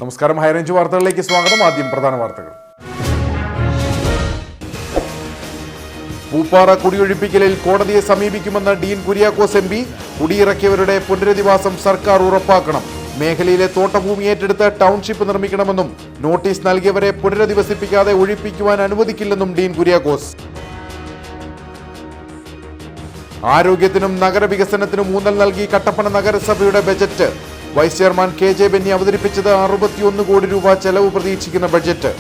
നമസ്കാരം, ഹൈറേഞ്ച് വാർത്തകളിലേക്ക് സ്വാഗതം. ആദ്യം പ്രധാന വാർത്തകൾ. പൂപ്പാറ കുടിയൊഴിപ്പിക്കലിൽ കോടതിയെ സമീപിക്കുമെന്ന് ഡീൻ കുര്യാക്കോസ് എം പി. കുടിയിറക്കിയവരുടെ പുനരധിവാസം സർക്കാർ ഉറപ്പാക്കണം. മേഖലയിലെ തോട്ടഭൂമി ഏറ്റെടുത്ത് ടൗൺഷിപ്പ് നിർമ്മിക്കണമെന്നും നോട്ടീസ് നൽകിയവരെ പുനരധിവസിപ്പിക്കാതെ ഒഴിപ്പിക്കുവാൻ അനുവദിക്കില്ലെന്നും ഡീൻ കുര്യാക്കോസ്. ആരോഗ്യത്തിനും നഗരവികസനത്തിനും ഊന്നൽ നൽകി കട്ടപ്പന നഗരസഭയുടെ budget. Vice chairman KJ Benny അവതരിപ്പിച്ചത് 61 കോടി രൂപ ചെലവ് പ്രതീക്ഷിക്കുന്ന ബജറ്റ്.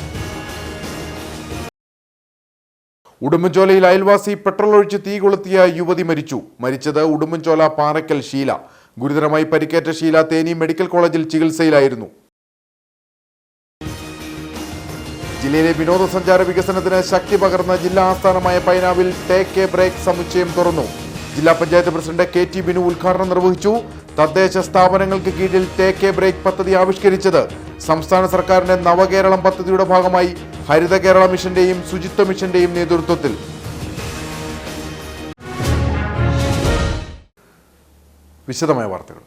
ഉടുമ്പൻചോലയിൽ അയൽവാസി പെട്രോൾ ഒഴിച്ച് തീ കൊളുത്തിയ യുവതി മരിച്ചു. മരിച്ചത് ഉടുമ്പൻചോല പാറയ്ക്കൽ ഷീല. ഗുരുതരമായി പരിക്കേറ്റ ഷീല തേനി മെഡിക്കൽ കോളേജിൽ ചികിത്സയിലായിരുന്നു. ജില്ലയിലെ വിനോദസഞ്ചാര വികസനത്തിന് ശക്തി പകർന്ന ജില്ലാ ആസ്ഥാനമായ പൈനാവിൽ ടേക്ക് എ ബ്രേക്ക് സമുച്ചയം തുറന്നു. ജില്ലാ പഞ്ചായത്ത് പ്രസിഡന്റ് KT ബിനു ഉദ്ഘാടനം നിർവഹിച്ചു. തദ്ദേശ സ്ഥാപനങ്ങൾക്ക് കീഴിൽ ടേക്ക് എ ബ്രേക്ക് പദ്ധതി ആവിഷ്കരിച്ചത് സംസ്ഥാന സർക്കാരിന്റെ നവകേരളം പദ്ധതിയുടെ ഭാഗമായി ഹരിത കേരള മിഷന്റെയും ശുചിത്വ മിഷന്റെയും നേതൃത്വത്തിൽ. വിശദമായ വാർത്തകൾ.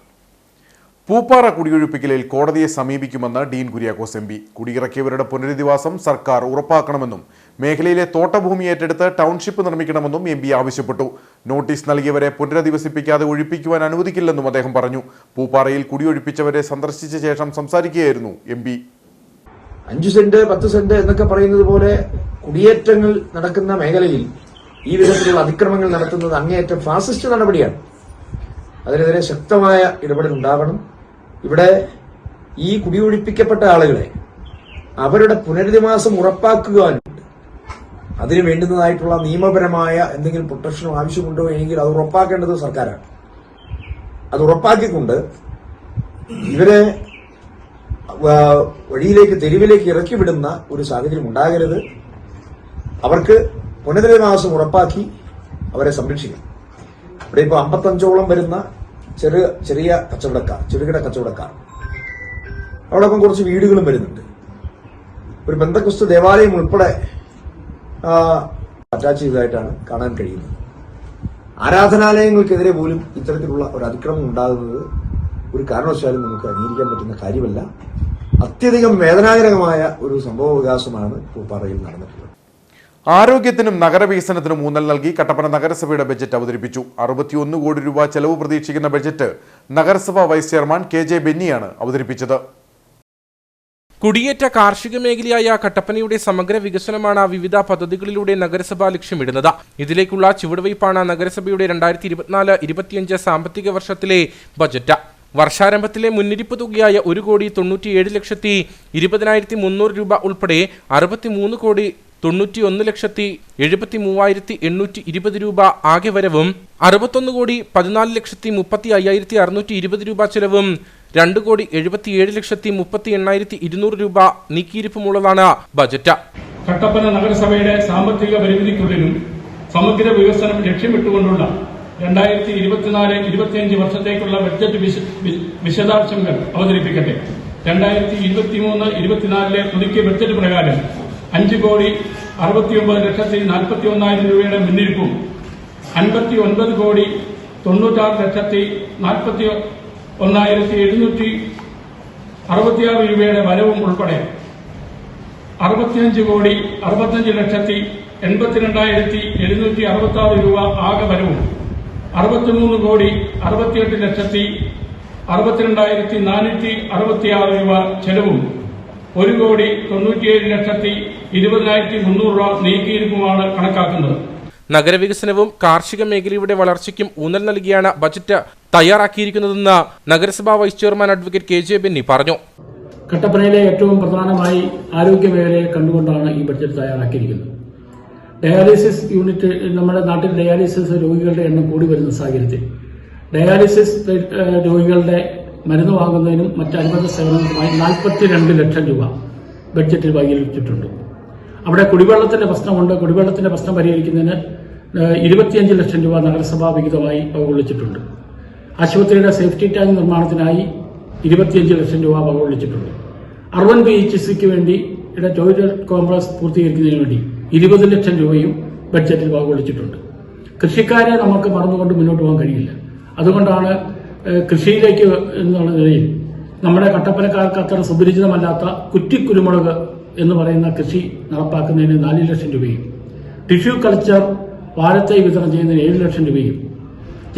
പൂപ്പാറ കുടിയൊഴിപ്പിക്കലിൽ കോടതിയെ സമീപിക്കുമെന്ന് ഡീൻ കുര്യാക്കോസ് എം പി. കുടിയിറക്കിയവരുടെ പുനരധിവാസം സർക്കാർ ഉറപ്പാക്കണമെന്നും മേഖലയിലെ തോട്ടഭൂമി ഏറ്റെടുത്ത് ടൗൺഷിപ്പ് നിർമ്മിക്കണമെന്നും എം പി ആവശ്യപ്പെട്ടു. നോട്ടീസ് നൽകിയവരെ പുനരധിവസിപ്പിക്കാതെ ഒഴിപ്പിക്കുവാൻ അനുവദിക്കില്ലെന്നും അദ്ദേഹം പറഞ്ഞു. പൂപ്പാറയിൽ കുടിയൊഴിപ്പിച്ചവരെ സന്ദർശിച്ച ശേഷം സംസാരിക്കുകയായിരുന്നു എം പി. 5 സെന്റ് 10 സെന്റ് എന്നൊക്കെ പറയുന്നത് പോലെ കുടിയേറ്റങ്ങൾ നടക്കുന്ന മേഖലയിൽ ഈ വിധത്തിലുള്ള അതിക്രമങ്ങൾ നടത്തുന്നത് അങ്ങേയറ്റം ഫാസിസ്റ്റ് നടപടിയാണ്. അതിനെതിരെ ശക്തമായ ഇടപെടൽ ഉണ്ടാവണം. ഇവിടെ ഈ കുടിയൊഴിപ്പിക്കപ്പെട്ട ആളുകളെ അവരുടെ പുനരധിവാസം ഉറപ്പാക്കുവാനുണ്ട്. അതിന് വേണ്ടുന്നതായിട്ടുള്ള നിയമപരമായ എന്തെങ്കിലും പ്രൊട്ടക്ഷനോ ആവശ്യമുണ്ടോ എങ്കിൽ അത് ഉറപ്പാക്കേണ്ടത് സർക്കാരാണ്. അത് ഉറപ്പാക്കിക്കൊണ്ട് ഇവരെ വഴിയിലേക്ക് തെരുവിലേക്ക് ഇറക്കി വിടുന്ന ഒരു സാഹചര്യം ഉണ്ടാകരുത്. അവർക്ക് പുനരധിവാസം ഉറപ്പാക്കി അവരെ സംരക്ഷിക്കണം. ഇവിടെ ഇപ്പോൾ 55ഓളം വരുന്ന ചെറിയ കച്ചവടക്കാർ, ചെറുകിട കച്ചവടക്കാർ, അതോടൊപ്പം കുറച്ച് വീടുകളും വരുന്നുണ്ട്. ഒരു പെന്തക്കോസ്ത് ദേവാലയം ഉൾപ്പെടെ അറ്റാച്ച് ചെയ്തതായിട്ടാണ് കാണാൻ കഴിയുന്നത്. ആരാധനാലയങ്ങൾക്കെതിരെ പോലും ഇത്തരത്തിലുള്ള ഒരു അതിക്രമം ഉണ്ടാകുന്നത് ഒരു കാരണവശാലും നമുക്ക് അംഗീകരിക്കാൻ പറ്റുന്ന കാര്യമല്ല. അത്യധികം വേദനാജനകമായ ഒരു സംഭവ വികാസമാണ് പൂപ്പാറയിൽ നടന്നിട്ടുള്ളത്. ആരോഗ്യത്തിനും നഗരവികസനത്തിനും ഊന്നൽ നൽകി കട്ടപ്പന നഗരസഭയുടെ ബജറ്റ് അവതരിപ്പിച്ചു. 61 കോടി രൂപ ചെലവ് പ്രതീക്ഷിക്കുന്ന ബജറ്റ് നഗരസഭാ വൈസ് ചെയർമാൻ KJ ബെന്നിയാണ് അവതരിപ്പിച്ചത്. കുടിയേറ്റ കാർഷിക മേഖലയായ കട്ടപ്പനയുടെ സമഗ്ര വികസനമാണ് വിവിധ പദ്ധതികളിലൂടെ നഗരസഭ ലക്ഷ്യമിടുന്നത്. ഇതിലേക്കുള്ള ചുവടുവയ്പാണ് നഗരസഭയുടെ 2024-25 സാമ്പത്തിക വർഷത്തിലെ ബജറ്റ്. വർഷാരംഭത്തിലെ മുന്നിരിപ്പ് തുകയായ 1,97,20,300 രൂപ ഉൾപ്പെടെ 63,91,73,820 രൂപ ആകെ വരവും 61,14,35,620 രൂപ ചെലവും 2,77,38,200 രൂപ നീക്കിയിരിപ്പുമുള്ളതാണ് ബജറ്റ്. കട്ടപ്പന നഗരസഭയുടെ സാമ്പത്തിക പരിമിതിക്കുള്ളിലും സമഗ്ര വികസനം ലക്ഷ്യമിട്ടുകൊണ്ടുള്ള 2024-25 വർഷത്തേക്കുള്ള ബഡ്ജറ്റ് വിശദാംശങ്ങൾ അവതരിപ്പിക്കട്ടെ. 2023-24 പുതുക്കിയ ബഡ്ജറ്റ് പ്രകാരം 5,69,41,041 രൂപയുടെ മുന്നിരിപ്പും 59,96,41,766 രൂപയുടെ വരവും ഉൾപ്പെടെ 65,85,82,766 രൂപ ആകെ വരവും 63,68,62,466 രൂപ ചെലവും 1,97,20,300 രൂപ നീക്കിയിരിപ്പുമാണ് കണക്കാക്കുന്നത്. നഗരവികസനവും കാർഷിക മേഖലയുടെ വളർച്ചയ്ക്കും ഊന്നൽ നൽകിയാണ് ബജറ്റ് തയ്യാറാക്കിയിരിക്കുന്നതെന്ന് നഗരസഭാ vice chairman advocate KJ Benny പറഞ്ഞു. കട്ടപ്പനയിലെ ഏറ്റവും പ്രധാനമായി ആരോഗ്യ മേഖലയെ കണ്ടുകൊണ്ടാണ് ഈ ബഡ്ജറ്റ് തയ്യാറാക്കിയിരിക്കുന്നത്. ഡയാലിസിസ് യൂണിറ്റ്, നമ്മുടെ നാട്ടിൽ ഡയാലിസിസ് രോഗികളുടെ എണ്ണം കൂടി വരുന്ന സാഹചര്യത്തിൽ ഡയാലിസിസ് രോഗികളുടെ മരുന്ന് വാങ്ങുന്നതിനും മറ്റനുബന്ധ സേവനങ്ങൾക്കുമായി 42 ലക്ഷം രൂപ ബഡ്ജറ്റിൽ വകയിരുത്തിയിട്ടുണ്ട്. അവിടെ കുടിവെള്ളത്തിന്റെ പ്രശ്നമുണ്ട്. കുടിവെള്ളത്തിന്റെ പ്രശ്നം പരിഹരിക്കുന്നതിന് 25 ലക്ഷം രൂപ നഗരസഭാ വിഹിതമായി വകകൊള്ളിച്ചിട്ടുണ്ട്. ആശുപത്രിയുടെ സേഫ്റ്റി ടാങ്ക് നിർമ്മാണത്തിനായി 25 ലക്ഷം രൂപ വകകൊള്ളിച്ചിട്ടുണ്ട്. അർബൻ PHCക്ക് വേണ്ടി ടോയ്ലറ്റ് കോംപ്ലക്സ് പൂർത്തീകരിക്കുന്നതിന് വേണ്ടി 20 ലക്ഷം രൂപയും ബഡ്ജറ്റിൽ വകകൊള്ളിച്ചിട്ടുണ്ട്. കൃഷിക്കാരെ നമുക്ക് മറന്നുകൊണ്ട് മുന്നോട്ട് പോകാൻ കഴിയില്ല. അതുകൊണ്ടാണ് കൃഷിയിലേക്ക് എന്നുള്ള നിലയിൽ നമ്മുടെ കട്ടപ്പനക്കാർക്ക് അത്ര സുപരിചിതമല്ലാത്ത കുറ്റിക്കുരുമുളക് എന്ന് പറയുന്ന കൃഷി നടപ്പാക്കുന്നതിന് 4 ലക്ഷം രൂപയും ടിഷ്യൂ കൾച്ചർ വാഴത്തൈ വിതരണം ചെയ്യുന്നതിന് 7 ലക്ഷം രൂപയും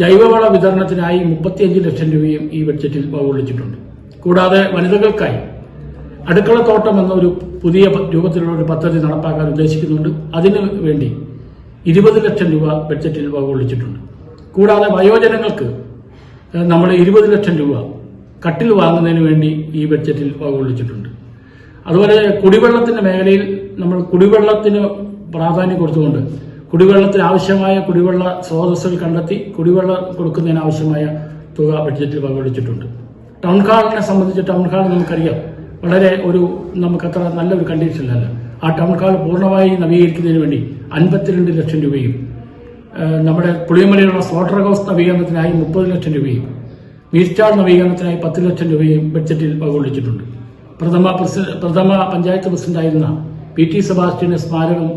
ജൈവവള വിതരണത്തിനായി 35 ലക്ഷം രൂപയും ഈ ബഡ്ജറ്റിൽ വകകൊള്ളിച്ചിട്ടുണ്ട്. കൂടാതെ വനിതകൾക്കായി അടുക്കളത്തോട്ടം എന്നൊരു പുതിയ രൂപത്തിലുള്ള ഒരു പദ്ധതി നടപ്പാക്കാൻ ഉദ്ദേശിക്കുന്നുണ്ട്. അതിനു വേണ്ടി 20 ലക്ഷം രൂപ ബഡ്ജറ്റിൽ വകകൊള്ളിച്ചിട്ടുണ്ട്. കൂടാതെ വയോജനങ്ങൾക്ക് നമ്മൾ 20 ലക്ഷം രൂപ കട്ടിൽ വാങ്ങുന്നതിന് വേണ്ടി ഈ ബഡ്ജറ്റിൽ വകകൊള്ളിച്ചിട്ടുണ്ട്. അതുപോലെ കുടിവെള്ളത്തിന്റെ മേഖലയിൽ നമ്മൾ കുടിവെള്ളത്തിന് പ്രാധാന്യം കൊടുത്തുകൊണ്ട് കുടിവെള്ളത്തിന് ആവശ്യമായ കുടിവെള്ള സ്രോതസ്സുകൾ കണ്ടെത്തി കുടിവെള്ളം കൊടുക്കുന്നതിന് ആവശ്യമായ തുക ബഡ്ജറ്റിൽ വകകൊള്ളിച്ചിട്ടുണ്ട്. ടൗൺ ഹാളിനെ സംബന്ധിച്ച് ടൗൺ ഹാൾ നമുക്കറിയാം വളരെ നമുക്കത്ര നല്ലൊരു കണ്ടീഷനിലല്ല. ആ ടൗൺ ഹാൾ പൂർണ്ണമായി നവീകരിക്കുന്നതിന് വേണ്ടി 52 ലക്ഷം രൂപയും നമ്മുടെ പുളിയമലയിലുള്ള സ്ലോട്ടർ ഹൗസ് നവീകരണത്തിനായി 30 ലക്ഷം രൂപയും മീർച്ചാൾ നവീകരണത്തിനായി 10 ലക്ഷം രൂപയും ബഡ്ജറ്റിൽ വകകൊള്ളിച്ചിട്ടുണ്ട്. പ്രഥമ പഞ്ചായത്ത് പ്രസിഡന്റായിരുന്ന PT സെബാസ്റ്റ്യന് സ്മാരകം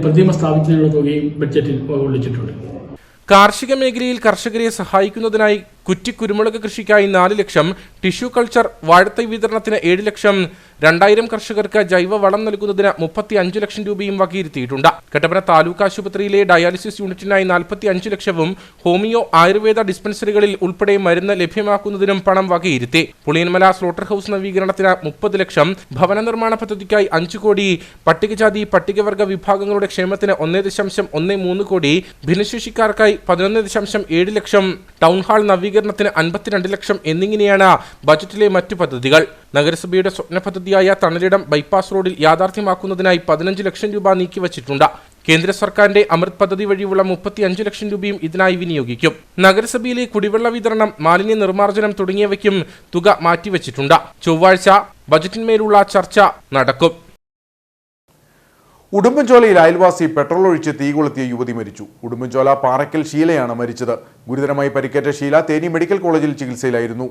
പ്രതിമ സ്ഥാപിക്കുന്നതിനുള്ള തുകയും ബഡ്ജറ്റിൽ വകകൊള്ളിച്ചിട്ടുണ്ട്. കാർഷിക മേഖലയിൽ കർഷകരെ സഹായിക്കുന്നതിനായി കുറ്റിക്കുരുമുളക് കൃഷിക്കായി 4 ലക്ഷം, ടിഷ്യൂ കൾച്ചർ വാഴത്തൈ വിതരണത്തിന് 7 ലക്ഷം, 2000 കർഷകർക്ക് ജൈവ വളം നൽകുന്നതിന് 35 ലക്ഷം രൂപയും വകയിരുത്തിയിട്ടുണ്ട്. കട്ടപ്പന താലൂക്ക് ആശുപത്രിയിലെ ഡയാലിസിസ് യൂണിറ്റിനായി 45 ലക്ഷവും ഹോമിയോ ആയുർവേദ ഡിസ്പെൻസറികളിൽ ഉൾപ്പെടെ മരുന്ന് ലഭ്യമാക്കുന്നതിനും പണം വകയിരുത്തി. പുളിയന്മല സ്ലോട്ടർ ഹൌസ് നവീകരണത്തിന് 30 ലക്ഷം, ഭവന നിർമ്മാണ പദ്ധതിക്കായി 5 കോടി, പട്ടികജാതി പട്ടികവർഗ വിഭാഗങ്ങളുടെ ക്ഷേമത്തിന് 1.13 കോടി, ഭിന്നശേഷിക്കാർക്കായി 11.7 ലക്ഷം, ടൗൺ ഹാൾ നവീകരണത്തിന് 52 ലക്ഷം എന്നിങ്ങനെയാണ് ബജറ്റിലെ മറ്റു പദ്ധതികൾ. നഗരസഭയുടെ സ്വപ്ന പദ്ധതിയായ തണലിടം ബൈപ്പാസ് റോഡിൽ യാഥാർത്ഥ്യമാക്കുന്നതിനായി 15 ലക്ഷം രൂപ നീക്കിവച്ചിട്ടുണ്ട്. കേന്ദ്ര സർക്കാരിന്റെ അമൃത് പദ്ധതി വഴിയുള്ള 35 ലക്ഷം രൂപയും ഇതിനായി വിനിയോഗിക്കും. നഗരസഭയിലെ കുടിവെള്ള വിതരണം, മാലിന്യ നിർമ്മാർജ്ജനം തുടങ്ങിയവയ്ക്കും തുക മാറ്റിവച്ചിട്ടുണ്ട്. ചൊവ്വാഴ്ച ബജറ്റിന്മേലുള്ള ചർച്ച നടക്കും. ഉടുമ്പൻചോലയിൽ അയൽവാസി പെട്രോൾ ഒഴിച്ച് തീ കൊളുത്തിയ യുവതി മരിച്ചു. ഉടുമ്പൻചോല പാറയ്ക്കൽ ഷീലയാണ് മരിച്ചത്. ഗുരുതരമായി പരിക്കേറ്റ ഷീല തേനി മെഡിക്കൽ കോളേജിൽ ചികിത്സയിലായിരുന്നു.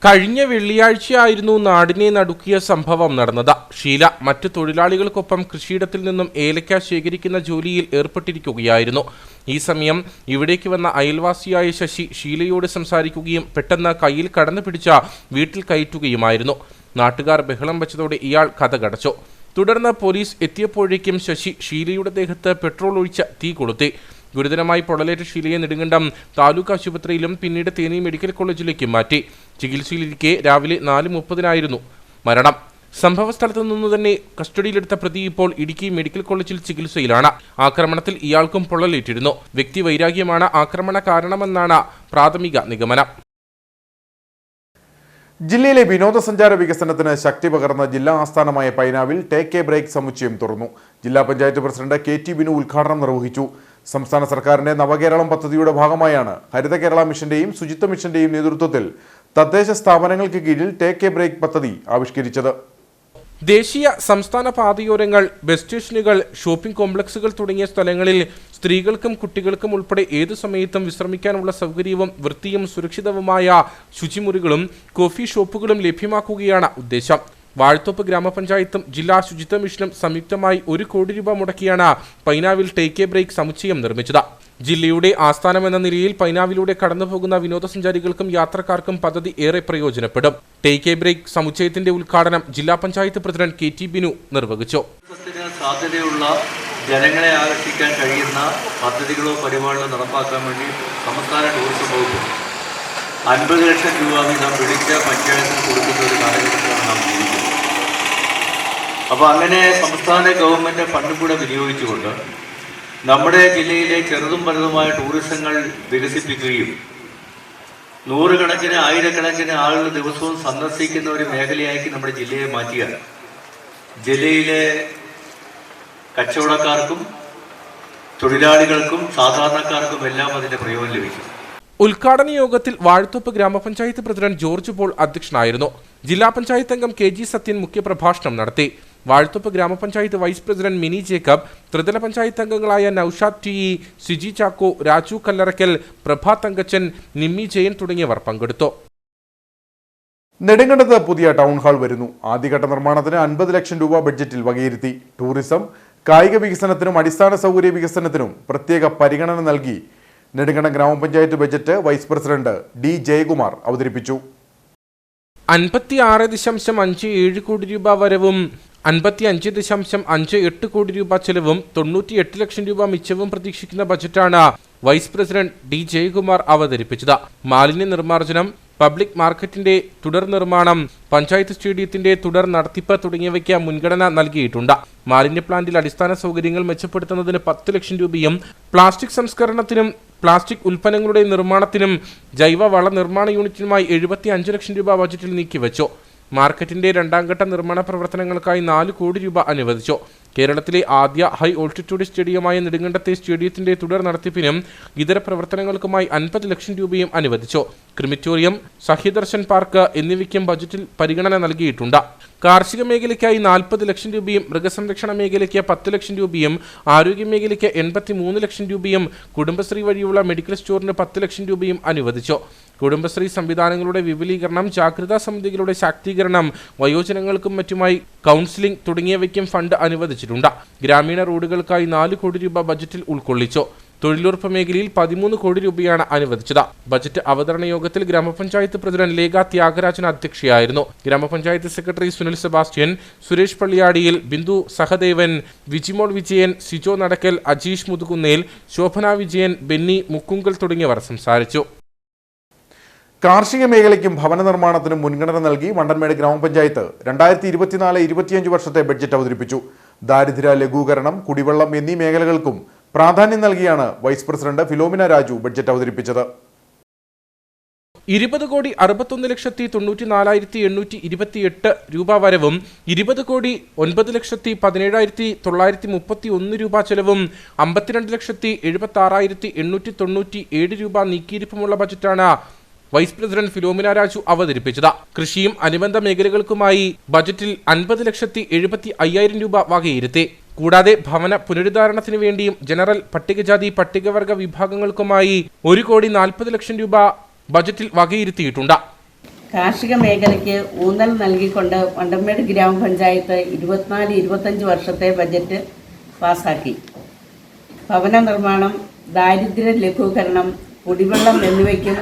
കഴിഞ്ഞ വെള്ളിയാഴ്ചയായിരുന്നു നാടിനെ നടുക്കിയ സംഭവം നടന്നത്. ഷീല മറ്റു തൊഴിലാളികൾക്കൊപ്പം കൃഷിയിടത്തിൽ നിന്നും ഏലക്ക ശേഖരിക്കുന്ന ജോലിയിൽ ഏർപ്പെട്ടിരിക്കുകയായിരുന്നു. ഈ സമയം ഇവിടേക്ക് വന്ന അയൽവാസിയായ ശശി ഷീലയോട് സംസാരിക്കുകയും പെട്ടെന്ന് കയ്യിൽ കടന്നു പിടിച്ച വീട്ടിൽ കയറ്റുകയുമായിരുന്നു. നാട്ടുകാർ ബഹളം വെച്ചതോടെ ഇയാൾ കതകടച്ചു. തുടർന്ന് പോലീസ് എത്തിയപ്പോഴേക്കും ശശി ഷീലയുടെ ദേഹത്ത് പെട്രോൾ ഒഴിച്ച തീ കൊളുത്തി. ഗുരുതരമായി പൊള്ളലേറ്റ ഷീലയെ നെടുങ്കണ്ടം താലൂക്ക് ആശുപത്രിയിലും പിന്നീട് തേനി മെഡിക്കൽ കോളേജിലേക്കും മാറ്റി. ചികിത്സയിലിരിക്കെ രാവിലെ 4:30 മരണം. സംഭവസ്ഥലത്തു നിന്നു തന്നെ കസ്റ്റഡിയിലെടുത്ത പ്രതി ഇപ്പോൾ ഇടുക്കി മെഡിക്കൽ കോളേജിൽ ചികിത്സയിലാണ്. ആക്രമണത്തിൽ ഇയാൾക്കും പൊള്ളലേറ്റിരുന്നു. വ്യക്തി വൈരാഗ്യമാണ് ആക്രമണ കാരണമെന്നാണ് പ്രാഥമിക നിഗമനം. ജില്ലയിലെ വിനോദസഞ്ചാര വികസനത്തിന് ശക്തി പകർന്ന ജില്ലാ ആസ്ഥാനമായ പൈനാവിൽ ടേക്ക് എ ബ്രേക്ക് സമുച്ചയം തുറന്നു. ജില്ലാ പഞ്ചായത്ത് പ്രസിഡന്റ് KT ബിനു ഉദ്ഘാടനം നിർവഹിച്ചു. സംസ്ഥാന സർക്കാരിന്റെ നവകേരളം പദ്ധതിയുടെ ഭാഗമായാണ് ഹരിത കേരള മിഷന്റെയും ശുചിത്വ മിഷന്റെയും നേതൃത്വത്തിൽ തദ്ദേശ സ്ഥാപനങ്ങൾക്ക് കീഴിൽ ടേക്ക് എ ബ്രേക്ക് പദ്ധതി ആവിഷ്കരിച്ചത്. ദേശീയ സംസ്ഥാന പാതയോരങ്ങൾ, ബസ് സ്റ്റേഷനുകൾ, ഷോപ്പിംഗ് കോംപ്ലക്സുകൾ തുടങ്ങിയ സ്ഥലങ്ങളിൽ സ്ത്രീകൾക്കും കുട്ടികൾക്കും ഉൾപ്പെടെ ഏതു സമയത്തും വിശ്രമിക്കാനുള്ള സൗകര്യവും വൃത്തിയും സുരക്ഷിതവുമായ ശുചിമുറികളും കോഫി ഷോപ്പുകളും ലഭ്യമാക്കുകയാണ് ഉദ്ദേശം. വാഴത്തോപ്പ് ഗ്രാമപഞ്ചായത്തും ജില്ലാ ശുചിത്വ മിഷനും സംയുക്തമായി 1 കോടി രൂപ മുടക്കിയാണ് പൈനാവിൽ ടേക്ക് എ ബ്രേക്ക് സമുച്ചയം നിർമ്മിച്ചത്. ജില്ലയുടെ ആസ്ഥാനമെന്ന നിലയിൽ പൈനാവിലൂടെ കടന്നുപോകുന്ന വിനോദസഞ്ചാരികൾക്കും യാത്രക്കാർക്കും പദ്ധതി ഏറെ പ്രയോജനപ്പെടും. ടേക്ക് എ ബ്രേക്ക് സമുച്ചയത്തിന്റെ ഉദ്ഘാടനം ജില്ലാ പഞ്ചായത്ത് പ്രസിഡന്റ് KT ബിനു നിർവഹിച്ചു. സാധ്യതയുള്ള ജനങ്ങളെ ആകർഷിക്കാൻ കഴിയുന്ന പദ്ധതികളോ പരിപാടികളോ നടപ്പാക്കാൻ വേണ്ടി സംസ്ഥാന ടൂറിസം വകുപ്പ് 50 ലക്ഷം രൂപ വീതം പിടിച്ച പഞ്ചായത്തിന് കൊടുക്കുന്ന ഒരു കാലഘട്ടത്തിലാണ് നാം ജീവിക്കുന്നത്. അപ്പോൾ അങ്ങനെ സംസ്ഥാന ഗവൺമെൻറ് ഫണ്ടും കൂടെ വിനിയോഗിച്ചുകൊണ്ട് നമ്മുടെ ജില്ലയിലെ ചെറുതും വലുതുമായ ടൂറിസങ്ങൾ വികസിപ്പിക്കുകയും 100 കണക്കിന് 1000 ആളുകൾ ദിവസവും സന്ദർശിക്കുന്ന ഒരു മേഖലയാക്കി നമ്മുടെ ജില്ലയെ മാറ്റിയ ജില്ലയിലെ കച്ചവടക്കാർക്കും തൊഴിലാളികൾക്കും സാധാരണക്കാർക്കും എല്ലാം അതിന്റെ പ്രയോജനം ലഭിക്കും. ഉദ്ഘാടന യോഗത്തിൽ വാഴത്തോപ്പ് ഗ്രാമപഞ്ചായത്ത് പ്രസിഡന്റ് ജോർജ് പോൾ അധ്യക്ഷനായിരുന്നു. ജില്ലാ പഞ്ചായത്ത് അംഗം KG സത്യൻ മുഖ്യപ്രഭാഷണം നടത്തി. വാഴത്തോപ്പ് ഗ്രാമപഞ്ചായത്ത് വൈസ് പ്രസിഡന്റ് മിനി ജേക്കബ്, ത്രിതല പഞ്ചായത്ത് അംഗങ്ങളായ നൌഷാദ് TE, സിജി ചാക്കോ, രാജു കല്ലറക്കൽ, പ്രഭാ തങ്കച്ചൻ, നിമ്മി ജയൻ തുടങ്ങിയവർ പങ്കെടുത്തു. നെടുങ്കണ്ടത്ത് പുതിയ ടൗൺ ഹാൾ വരുന്നു. ആദ്യഘട്ട നിർമ്മാണത്തിന് 50 ലക്ഷം രൂപ ബഡ്ജറ്റിൽ വകയിരുത്തി. ടൂറിസം, കായിക വികസനത്തിനും അടിസ്ഥാന സൗകര്യ വികസനത്തിനും പ്രത്യേക പരിഗണന നൽകി നെടുങ്കണ്ടം ഗ്രാമപഞ്ചായത്ത് budget vice president D Jayakumar അവതരിപ്പിച്ചു. 56.57 കോടി രൂപ വരവും 55.58 കോടി രൂപ ചെലവും 98 ലക്ഷം രൂപ മിച്ചവും പ്രതീക്ഷിക്കുന്ന ബജറ്റാണ് വൈസ് പ്രസിഡന്റ് ഡി ജയകുമാർ അവതരിപ്പിച്ചത്. മാലിന്യ നിർമ്മാർജ്ജനം, പബ്ലിക് മാർക്കറ്റിന്റെ തുടർ നിർമ്മാണം, പഞ്ചായത്ത് സ്റ്റേഡിയത്തിന്റെ തുടർ നടത്തിപ്പ് തുടങ്ങിയവയ്ക്ക് മുൻഗണന നൽകിയിട്ടുണ്ട്. മാലിന്യ പ്ലാന്റിൽ അടിസ്ഥാന സൗകര്യങ്ങൾ മെച്ചപ്പെടുത്തുന്നതിന് 10 ലക്ഷം രൂപയും പ്ലാസ്റ്റിക് സംസ്കരണത്തിനും പ്ലാസ്റ്റിക് ഉൽപ്പന്നങ്ങളുടെ നിർമ്മാണത്തിനും ജൈവ വള നിർമ്മാണ യൂണിറ്റിനുമായി 75 ലക്ഷം രൂപ ബജറ്റിൽ നീക്കിവച്ചു. മാർക്കറ്റിന്റെ രണ്ടാം ഘട്ട നിർമ്മാണ പ്രവർത്തനങ്ങൾക്കായി 4 കോടി രൂപ അനുവദിച്ചു. കേരളത്തിലെ ആദ്യ ഹൈ ഓൾട്ടിറ്റ്യൂഡ് സ്റ്റേഡിയമായ നെടുങ്കണ്ടത്തെ സ്റ്റേഡിയത്തിന്റെ തുടർ നടത്തിപ്പിനും ഇതര പ്രവർത്തനങ്ങൾക്കുമായി 50 ലക്ഷം രൂപയും അനുവദിച്ചു. ക്രിമിറ്റോറിയം, സഹ്യദർശൻ പാർക്ക് എന്നിവയ്ക്കും ബജറ്റിൽ പരിഗണന നൽകിയിട്ടുണ്ട്. കാർഷിക മേഖലയ്ക്കായി 40 ലക്ഷം രൂപയും മൃഗസംരക്ഷണ മേഖലയ്ക്ക് 10 ലക്ഷം രൂപയും ആരോഗ്യ മേഖലയ്ക്ക് 83 ലക്ഷം രൂപയും കുടുംബശ്രീ വഴിയുള്ള മെഡിക്കൽ സ്റ്റോറിന് 10 ലക്ഷം രൂപയും അനുവദിച്ചു. കുടുംബശ്രീ സംവിധാനങ്ങളുടെ വിപുലീകരണം, ജാഗ്രതാ സമിതികളുടെ ശാക്തീകരണം, വയോജനങ്ങൾക്കും മറ്റുമായി കൗൺസിലിംഗ് തുടങ്ങിയവയ്ക്കും ഫണ്ട് അനുവദിച്ചിട്ടുണ്ട്. ഗ്രാമീണ റോഡുകൾക്കായി 4 കോടി രൂപ ബജറ്റിൽ ഉൾക്കൊള്ളിച്ചു. തൊഴിലുറപ്പ് മേഖലയിൽ 13 കോടി രൂപയാണ് അനുവദിച്ചത്. ബജറ്റ് അവതരണ യോഗത്തിൽ ഗ്രാമപഞ്ചായത്ത് പ്രസിഡന്റ് ലേഖ ത്യാഗരാജൻ അധ്യക്ഷയായിരുന്നു. ഗ്രാമപഞ്ചായത്ത് സെക്രട്ടറി സുനിൽ സെബാസ്റ്റ്യൻ, സുരേഷ് പള്ളിയാടിയിൽ, ബിന്ദു സഹദേവൻ, വിജിമോൾ വിജയൻ, സിജോ നടക്കൽ, അജീഷ് മുതുകുന്നേൽ, ശോഭന വിജയൻ, ബെന്നി മുക്കുങ്കൽ തുടങ്ങിയവർ സംസാരിച്ചു. കാർഷിക മേഖലയ്ക്കും ഭവന നിർമ്മാണത്തിനും മുൻഗണന നൽകി വണ്ടൻമേട് ഗ്രാമപഞ്ചായത്ത് 2024-25 വർഷത്തെ ബഡ്ജറ്റ് അവതരിപ്പിച്ചു. ദാരിദ്ര്യ ലഘൂകരണം, കുടിവെള്ളം എന്നീ മേഖലകൾക്കും പ്രാധാന്യം നൽകിയാണ് vice president Philomina Raju budget അവതരിപ്പിച്ചത്. 20,61,94,828 രൂപ വരവും 20,09,17,931 രൂപ ചെലവും 52,76,897 രൂപ നീക്കിയിരിപ്പുമുള്ള ബജറ്റാണ് വൈസ് പ്രസിഡന്റ് ഫിലോമിന രാജു അവതരിപ്പിച്ചത്. കൃഷിയും അനുബന്ധ മേഖലകൾക്കുമായി ബജറ്റിൽ 50,70,500 രൂപ വകയിരുത്തി. കൂടാതെ ഭവന പുനരുദ്ധാരണത്തിനു വേണ്ടിയും ജനറൽ, പട്ടികജാതി, പട്ടികവർഗ വിഭാഗങ്ങൾക്കുമായി 1,40 ലക്ഷം രൂപ ബജറ്റിൽ വകയിരുത്തിയിട്ടുണ്ട്. കാർഷിക മേഖലയ്ക്ക് ഊന്നൽ നൽകിക്കൊണ്ട് വണ്ടൻമേട് ഗ്രാമപഞ്ചായത്ത് 24-25 വർഷത്തെ ബജറ്റ് പാസാക്കി. ഭവന നിർമ്മാണം, ദാരിദ്ര്യ ലഘൂകരണം, കുടിവെള്ളം എന്നിവയ്ക്കും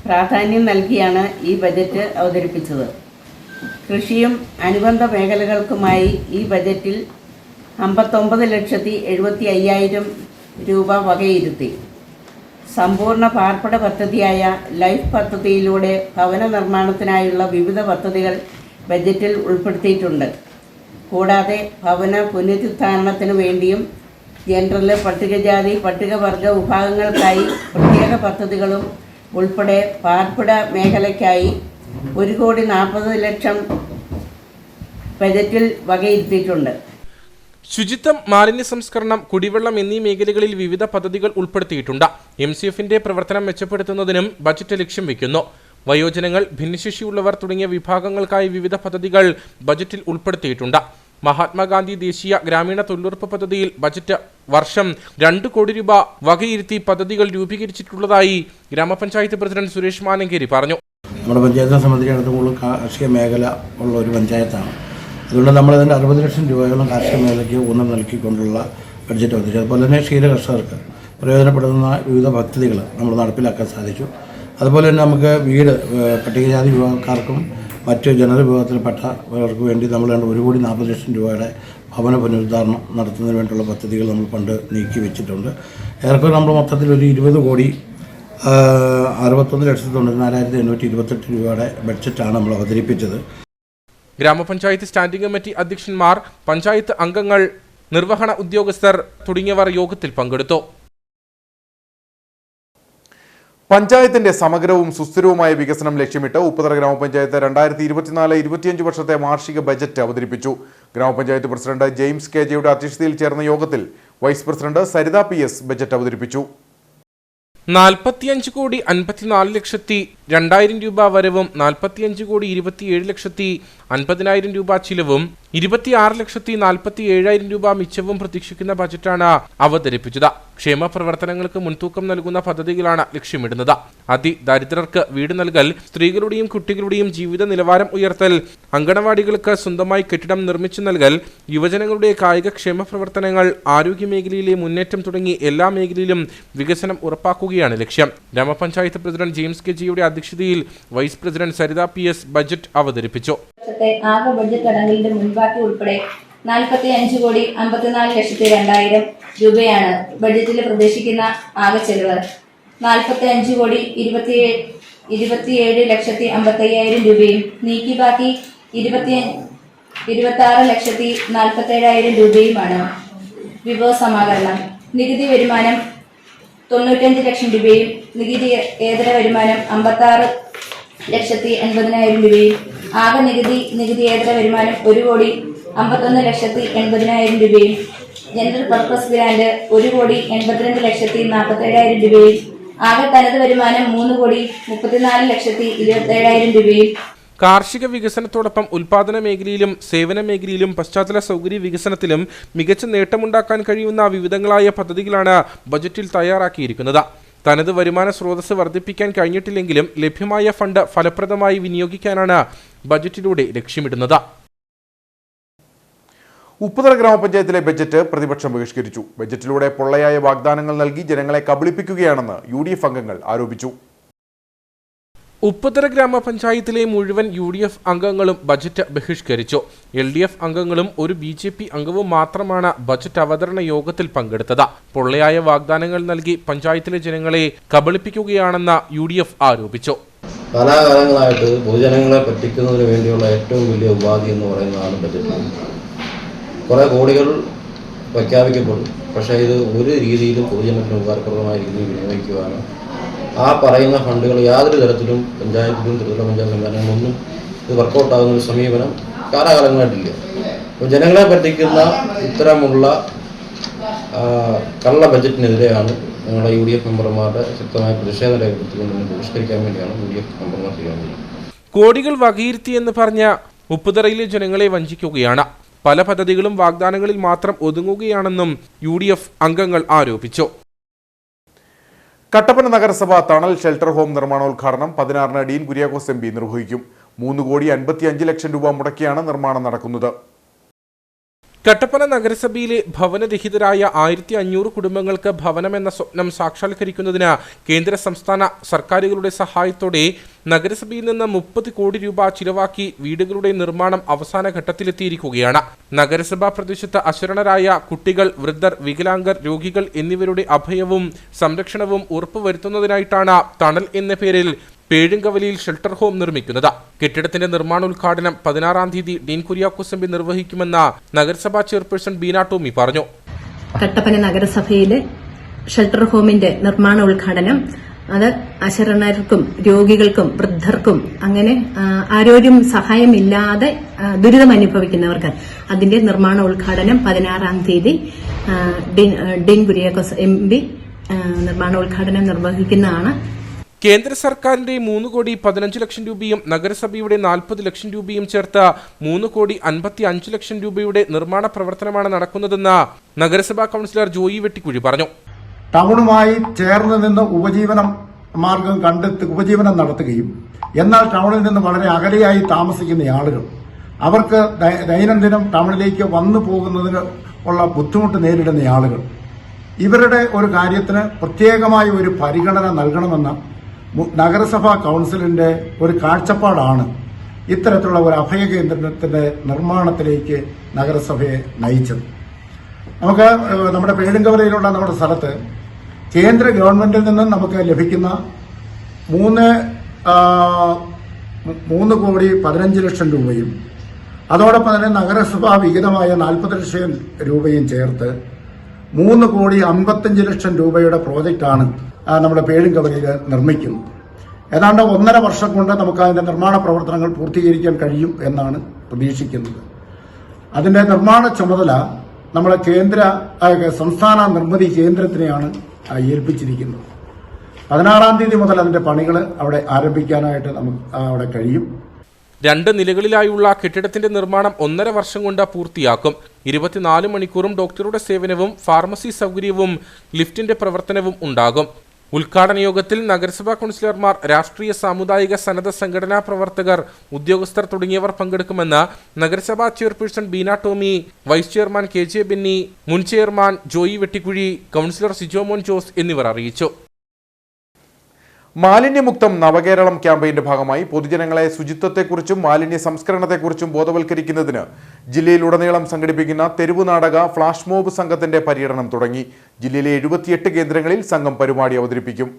പ്രാധാന്യം നൽകിയാണ് ഈ ബജറ്റ് അവതരിപ്പിച്ചത്. കൃഷിയും അനുബന്ധ മേഖലകൾക്കുമായി ഈ ബജറ്റിൽ 59,70,500 രൂപ വകയിരുത്തി. സമ്പൂർണ്ണ പാർപ്പിട പദ്ധതിയായ ലൈഫ് പദ്ധതിയിലൂടെ ഭവന നിർമ്മാണത്തിനായുള്ള വിവിധ പദ്ധതികൾ ബജറ്റിൽ ഉൾപ്പെടുത്തിയിട്ടുണ്ട്. കൂടാതെ ഭവന പുനരുദ്ധാരണത്തിനു വേണ്ടിയും ജനറൽ, പട്ടികജാതി, പട്ടികവർഗ വിഭാഗങ്ങൾക്കായി പ്രത്യേക പദ്ധതികളും ഉൾപ്പെടെ പാർപ്പിട മേഖലയ്ക്കായി 1,40,00,000 ബജറ്റിൽ വകയിരുത്തിയിട്ടുണ്ട്. ശുചിത്വം, മാലിന്യ സംസ്കരണം, കുടിവെള്ളം എന്നീ മേഖലകളിൽ വിവിധ പദ്ധതികൾ ഉൾപ്പെടുത്തിയിട്ടുണ്ട്. MCFന്റെ പ്രവർത്തനം മെച്ചപ്പെടുത്തുന്നതിനും ബജറ്റ് ലക്ഷ്യം വയ്ക്കുന്നു. വയോജനങ്ങൾ, ഭിന്നശേഷിയുള്ളവർ തുടങ്ങിയ വിഭാഗങ്ങൾക്കായി വിവിധ പദ്ധതികൾ ബജറ്റിൽ ഉൾപ്പെടുത്തിയിട്ടുണ്ട്. മഹാത്മാഗാന്ധി ദേശീയ ഗ്രാമീണ തൊഴിലുറപ്പ് പദ്ധതിയിൽ ബജറ്റ് വർഷം 2 കോടി രൂപ വകയിരുത്തി പദ്ധതികൾ രൂപീകരിച്ചിട്ടുള്ളതായി ഗ്രാമപഞ്ചായത്ത് പ്രസിഡന്റ് സുരേഷ് മാനങ്കേരി പറഞ്ഞു. നമ്മുടെ പഞ്ചായത്തിനെ സംബന്ധിച്ചിടത്തോളം കാർഷിക മേഖല ഉള്ള ഒരു പഞ്ചായത്താണ്. അതുകൊണ്ട് നമ്മളതിൻ്റെ 60 ലക്ഷം രൂപയോളം കാർഷിക മേഖലയ്ക്ക് ഊന്നൽ നൽകിക്കൊണ്ടുള്ള ബഡ്ജറ്റ് അവതരിച്ചു. അതുപോലെ തന്നെ ക്ഷീര കർഷകർക്ക് പ്രയോജനപ്പെടുന്ന വിവിധ പദ്ധതികൾ നമ്മൾ നടപ്പിലാക്കാൻ സാധിച്ചു. അതുപോലെ തന്നെ നമുക്ക് വീട്, പട്ടികജാതി വിഭാഗക്കാർക്കും മറ്റ് ജനറൽ വിഭാഗത്തിൽപ്പെട്ടവർക്ക് വേണ്ടി നമ്മൾ 1,40 ലക്ഷം രൂപയുടെ ഭവന പുനരുദ്ധാരണം നടത്തുന്നതിന് വേണ്ടിയുള്ള പദ്ധതികൾ നമ്മൾ ഫണ്ട് നീക്കി വെച്ചിട്ടുണ്ട്. ഏറെക്കുറെ നമ്മൾ മൊത്തത്തിൽ ഒരു 20,61,94,828 രൂപയുടെ ബഡ്ജറ്റാണ് നമ്മൾ അവതരിപ്പിച്ചത്. ഗ്രാമപഞ്ചായത്ത് സ്റ്റാൻഡിംഗ് കമ്മിറ്റി അധ്യക്ഷന്മാർ, പഞ്ചായത്ത് അംഗങ്ങൾ, നിർവഹണ ഉദ്യോഗസ്ഥർ തുടങ്ങിയവർ യോഗത്തിൽ പങ്കെടുത്തു. പഞ്ചായത്തിന്റെ സമഗ്രവും സുസ്ഥിരവുമായ വികസനം ലക്ഷ്യമിട്ട് ഉപ്പുതറ ഗ്രാമപഞ്ചായത്ത് 2024-25 വർഷത്തെ വാർഷിക ബജറ്റ് അവതരിപ്പിച്ചു. ഗ്രാമപഞ്ചായത്ത് പ്രസിഡന്റ് ജെയിംസ് KJ അധ്യക്ഷതയിൽ ചേർന്ന യോഗത്തിൽ vice president Saritha PS budget അവതരിപ്പിച്ചു. 45,54,00,000 2,000 രൂപ വരവും 45,27,50,000 രൂപ ചിലവും 26,47,000 രൂപ മിച്ചവും പ്രതീക്ഷിക്കുന്ന ബജറ്റാണ് അവതരിപ്പിച്ചത്. ക്ഷേമ പ്രവർത്തനങ്ങൾക്ക് മുൻതൂക്കം നൽകുന്ന പദ്ധതികളാണ് ലക്ഷ്യമിടുന്നത്. അതിദരിദ്രർക്ക് വീട് നൽകൽ, സ്ത്രീകളുടെയും കുട്ടികളുടെയും ജീവിത നിലവാരം ഉയർത്തൽ, അങ്കണവാടികൾക്ക് സ്വന്തമായി കെട്ടിടം നിർമ്മിച്ചു നൽകൽ, യുവജനങ്ങളുടെ കായിക ക്ഷേമ പ്രവർത്തനങ്ങൾ, ആരോഗ്യമേഖലയിലെ മുന്നേറ്റം തുടങ്ങി എല്ലാ മേഖലയിലും വികസനം ഉറപ്പാക്കുകയാണ് ലക്ഷ്യം. ഗ്രാമപഞ്ചായത്ത് പ്രസിഡന്റ് ജെയിംസ് കെ ജിയുടെ അധ്യക്ഷതയിൽ vice president Saritha PS budget അവതരിപ്പിച്ചു. ആകെ ബഡ്ജറ്റ് അടങ്കലിന്റെ മുൻപാക്കി ഉൾപ്പെടെ 45,54,02,000 രൂപയാണ് ബഡ്ജറ്റിൽ പ്രതീക്ഷിക്കുന്ന ആകെ ചെലവ്. 45,27,55,000 രൂപയും നീക്കി ബാക്കി 26,47,000 രൂപയുമാണ്. വിഭവ സമാഹരണം: നികുതി വരുമാനം 95 ലക്ഷം രൂപയും നികുതി ഏതര വരുമാനം 56,80,000 രൂപയും. ആകെ നികുതിയേതര വരുമാനം 1,51,80,000 രൂപയും. ജനറൽ പർപ്പസ് ഗ്രാന്റ് 1,82,47,000 രൂപയും. ആകെ തനത് വരുമാനം 3,34,27,000 രൂപയും. കാർഷിക വികസനത്തോടൊപ്പം ഉൽപാദന മേഖലയിലും സേവന മേഖലയിലും പശ്ചാത്തല സൗകര്യ വികസനത്തിലും മികച്ച നേട്ടമുണ്ടാക്കാൻ കഴിയുന്ന വിവിധങ്ങളായ പദ്ധതികളാണ് ബജറ്റിൽ തയ്യാറാക്കിയിരിക്കുന്നത്. തനത് വരുമാന സ്രോതസ് വർദ്ധിപ്പിക്കാൻ കഴിഞ്ഞിട്ടില്ലെങ്കിലും ലഭ്യമായ ഫണ്ട് ഫലപ്രദമായി വിനിയോഗിക്കാനാണ് ബജറ്റിലൂടെ ലക്ഷ്യമിടുന്നത്. ഉപ്പുതറ ഗ്രാമപഞ്ചായത്തിലെ ബജറ്റ് പ്രതിപക്ഷം ബഹിഷ്കരിച്ചു. ബജറ്റിലൂടെ പൊള്ളയായ വാഗ്ദാനങ്ങൾ നൽകി ജനങ്ങളെ കബളിപ്പിക്കുകയാണെന്ന് UDF അംഗങ്ങൾ ആരോപിച്ചു. ഉപ്പുതറ ഗ്രാമപഞ്ചായത്തിലെ മുഴുവൻ UDF അംഗങ്ങളും ബജറ്റ് ബഹിഷ്കരിച്ചു. LDF അംഗങ്ങളും ഒരു BJP അംഗവും മാത്രമാണ് ബജറ്റ് അവതരണ യോഗത്തിൽ പങ്കെടുത്തത്. പൊള്ളയായ വാഗ്ദാനങ്ങൾ നൽകി പഞ്ചായത്തിലെ ജനങ്ങളെ കബളിപ്പിക്കുകയാണെന്ന് UDF ആരോപിച്ചു. കാലാകാലങ്ങളായിട്ട് പൊതുജനങ്ങളെ പറ്റിക്കുന്നതിന് വേണ്ടിയുള്ള ഏറ്റവും വലിയ ഉപാധി എന്ന് പറയുന്നതാണ് ബജറ്റ്. കുറേ കോടികൾ പ്രഖ്യാപിക്കപ്പെടും, പക്ഷേ ഇത് ഒരു രീതിയിലും പൊതുജനത്തിന് ഉപകാരപ്രദമായ രീതിയിൽ വിനിയോഗിക്കുവാനോ ആ പറയുന്ന ഫണ്ടുകൾ യാതൊരു തരത്തിലും പഞ്ചായത്തിലും ത്രിതല പഞ്ചായത്ത് സംവിധാനങ്ങളൊന്നും ഇത് വർക്കൗട്ടാകുന്ന ഒരു സമീപനം കാലാകാലങ്ങളായിട്ടില്ല. അപ്പോൾ ജനങ്ങളെ പറ്റിക്കുന്ന ഇത്തരമുള്ള കള്ള ബജറ്റിനെതിരെയാണ് ഞങ്ങളുടെ UDF മെമ്പർമാരുടെ ശക്തമായ പ്രതിഷേധം രേഖപ്പെടുത്തിക്കൊണ്ട് ബഹിഷ്കരിക്കാൻ വേണ്ടിയാണ് UDF മെമ്പർമാർ ചെയ്യുന്നത്. കോടികൾ വകയിരുത്തിയെന്ന് പറഞ്ഞ ഉപ്പുതറയിലെ ജനങ്ങളെ വഞ്ചിക്കുകയാണ്. പല പദ്ധതികളും വാഗ്ദാനങ്ങളിൽ മാത്രം ഒതുങ്ങുകയാണെന്നും UDF അംഗങ്ങൾ ആരോപിച്ചു. കട്ടപ്പന നഗരസഭ തണൽ ഷെൽട്ടർ ഹോം നിർമ്മാണോദ്ഘാടനം 16-ന് ഡീൻ കുര്യാക്കോസ് MP നിർവഹിക്കും. 3,55 ലക്ഷം രൂപ മുടക്കിയാണ് നിർമ്മാണം നടക്കുന്നത്. കട്ടപ്പന നഗരസഭയിലെ ഭവനരഹിതരായ 1,500 കുടുംബങ്ങൾക്ക് ഭവനമെന്ന സ്വപ്നം സാക്ഷാത്കരിക്കുന്നതിന് കേന്ദ്ര സംസ്ഥാന സർക്കാരുകളുടെ സഹായത്തോടെ നഗരസഭയിൽ നിന്ന് 30 കോടി രൂപ ചിലവാക്കി വീടുകളുടെ നിർമ്മാണം അവസാന ഘട്ടത്തിലെത്തിയിരിക്കുകയാണ്. നഗരസഭാ പ്രദേശത്ത് അശരണരായ കുട്ടികൾ, വൃദ്ധർ, വികലാംഗർ, രോഗികൾ എന്നിവരുടെ അഭയവും സംരക്ഷണവും ഉറപ്പുവരുത്തുന്നതിനായിട്ടാണ് തണൽ എന്ന പേരിൽ പേഴുങ്കവലിയിൽ ഷെൽട്ടർ ഹോം നിർമ്മിക്കുന്നത്. കെട്ടിടത്തിന്റെ നിർമ്മാണോദ്ഘാടനം 16-ാം തീയതി ഡീൻ കുര്യാക്കോസ് MP നിർവഹിക്കുമെന്ന് നഗരസഭാ ചെയർപേഴ്സൺ ബീന ടോമി പറഞ്ഞു. കട്ടപ്പന നഗരസഭയിലെ ഷെൽട്ടർ ഹോമിന്റെ നിർമ്മാണ ഉദ്ഘാടനം അത് അശരണർക്കും രോഗികൾക്കും വൃദ്ധർക്കും അങ്ങനെ ആരോഗ്യം സഹായമില്ലാതെ ദുരിതം അനുഭവിക്കുന്നവർക്ക് അതിന്റെ നിർമ്മാണ ഉദ്ഘാടനം 16-ാം തീയതി ഡീൻ കുര്യാക്കോസ് MP നിർമ്മാണോദ്ഘാടനം നിർവഹിക്കുന്നതാണ്. കേന്ദ്ര സർക്കാരിന്റെ 3,15 ലക്ഷം രൂപയും നഗരസഭയുടെ 40 ലക്ഷം രൂപയും ചേർത്ത് 3,55 ലക്ഷം രൂപയുടെ നിർമ്മാണ പ്രവർത്തനമാണ് നടക്കുന്നതെന്ന് നഗരസഭാ കൌൺസിലർ ജോയി വെട്ടിക്കുഴി പറഞ്ഞു. ടൗണുമായി ചേർന്ന് നിന്ന് ഉപജീവനം നടത്തുകയും എന്നാൽ ടൗണിൽ നിന്ന് വളരെ അകലെയായി താമസിക്കുന്ന ആളുകൾ അവർക്ക് ദൈനംദിനം ടൗണിലേക്ക് വന്നു പോകുന്നതിന് ഉള്ള ബുദ്ധിമുട്ട് നേരിടുന്ന ആളുകൾ ഇവരുടെ ഒരു കാര്യത്തിന് പ്രത്യേകമായ ഒരു പരിഗണന നൽകണമെന്ന നഗരസഭാ കൌൺസിലിന്റെ ഒരു കാഴ്ചപ്പാടാണ് ഇത്തരത്തിലുള്ള ഒരു അഭയകേന്ദ്രത്തിന്റെ നിർമ്മാണത്തിലേക്ക് നഗരസഭയെ നയിച്ചത്. നമുക്ക് നമ്മുടെ പേഴുങ്കവലയിലുള്ള നമ്മുടെ സ്ഥലത്ത് കേന്ദ്ര ഗവൺമെന്റിൽ നിന്നും നമുക്ക് ലഭിക്കുന്ന 3,15 ലക്ഷം രൂപയും അതോടൊപ്പം തന്നെ നഗരസഭാ വിഹിതമായ 40 ലക്ഷം രൂപയും ചേർത്ത് 3,55 ലക്ഷം രൂപയുടെ പ്രോജക്റ്റാണ് നമ്മുടെ പേഴുങ്കവലയിൽ നിർമ്മിക്കുന്നത്. ഏതാണ്ട് 1.5 വർഷം കൊണ്ട് നമുക്ക് അതിന്റെ നിർമ്മാണ പ്രവർത്തനങ്ങൾ പൂർത്തീകരിക്കാൻ കഴിയും എന്നാണ് പ്രതീക്ഷിക്കുന്നത്. അതിന്റെ നിർമ്മാണ ചുമതല നമ്മളെ സംസ്ഥാന നിർമ്മിതി കേന്ദ്രത്തിനെയാണ് ഏൽപ്പിച്ചിരിക്കുന്നത്. 16-ാം തീയതി മുതൽ അതിന്റെ പണികൾ അവിടെ ആരംഭിക്കാനായിട്ട് നമുക്ക് അവിടെ കഴിയും. 2 നിലകളിലായുള്ള കെട്ടിടത്തിന്റെ നിർമ്മാണം 1.5 വർഷം കൊണ്ട് പൂർത്തിയാക്കും. 24 മണിക്കൂറും ഡോക്ടറുടെ സേവനവും ഫാർമസി സൗകര്യവും ലിഫ്റ്റിന്റെ പ്രവർത്തനവും ഉണ്ടാകും. ഉദ്ഘാടന യോഗത്തിൽ നഗരസഭാ കൗൺസിലർമാർ, രാഷ്ട്രീയ, സാമുദായിക, സന്നദ്ധ സംഘടനാ പ്രവർത്തകർ, ഉദ്യോഗസ്ഥർ തുടങ്ങിയവർ പങ്കെടുക്കുമെന്ന് നഗരസഭാ chairperson Beena Tomy, vice chairman KJ Benny, മുൻ ചെയർമാൻ ജോയി വെട്ടിക്കുഴി, കൗൺസിലർ സിജോമോൻ ജോസ് എന്നിവർ അറിയിച്ചു. മാലിന്യമുക്തം നവകേരളം ക്യാമ്പയിന്റെ ഭാഗമായി പൊതുജനങ്ങളെ ശുചിത്വത്തെക്കുറിച്ചും മാലിന്യ സംസ്കരണത്തെക്കുറിച്ചും ബോധവൽക്കരിക്കുന്നതിന് ജില്ലയിലുടനീളം സംഘടിപ്പിക്കുന്ന തെരുവ് നാടക ഫ്ലാഷ് മോബ് സംഘത്തിന്റെ പര്യടനം തുടങ്ങി. ജില്ലയിലെ 78 കേന്ദ്രങ്ങളിൽ സംഘം പരിപാടി അവതരിപ്പിക്കും.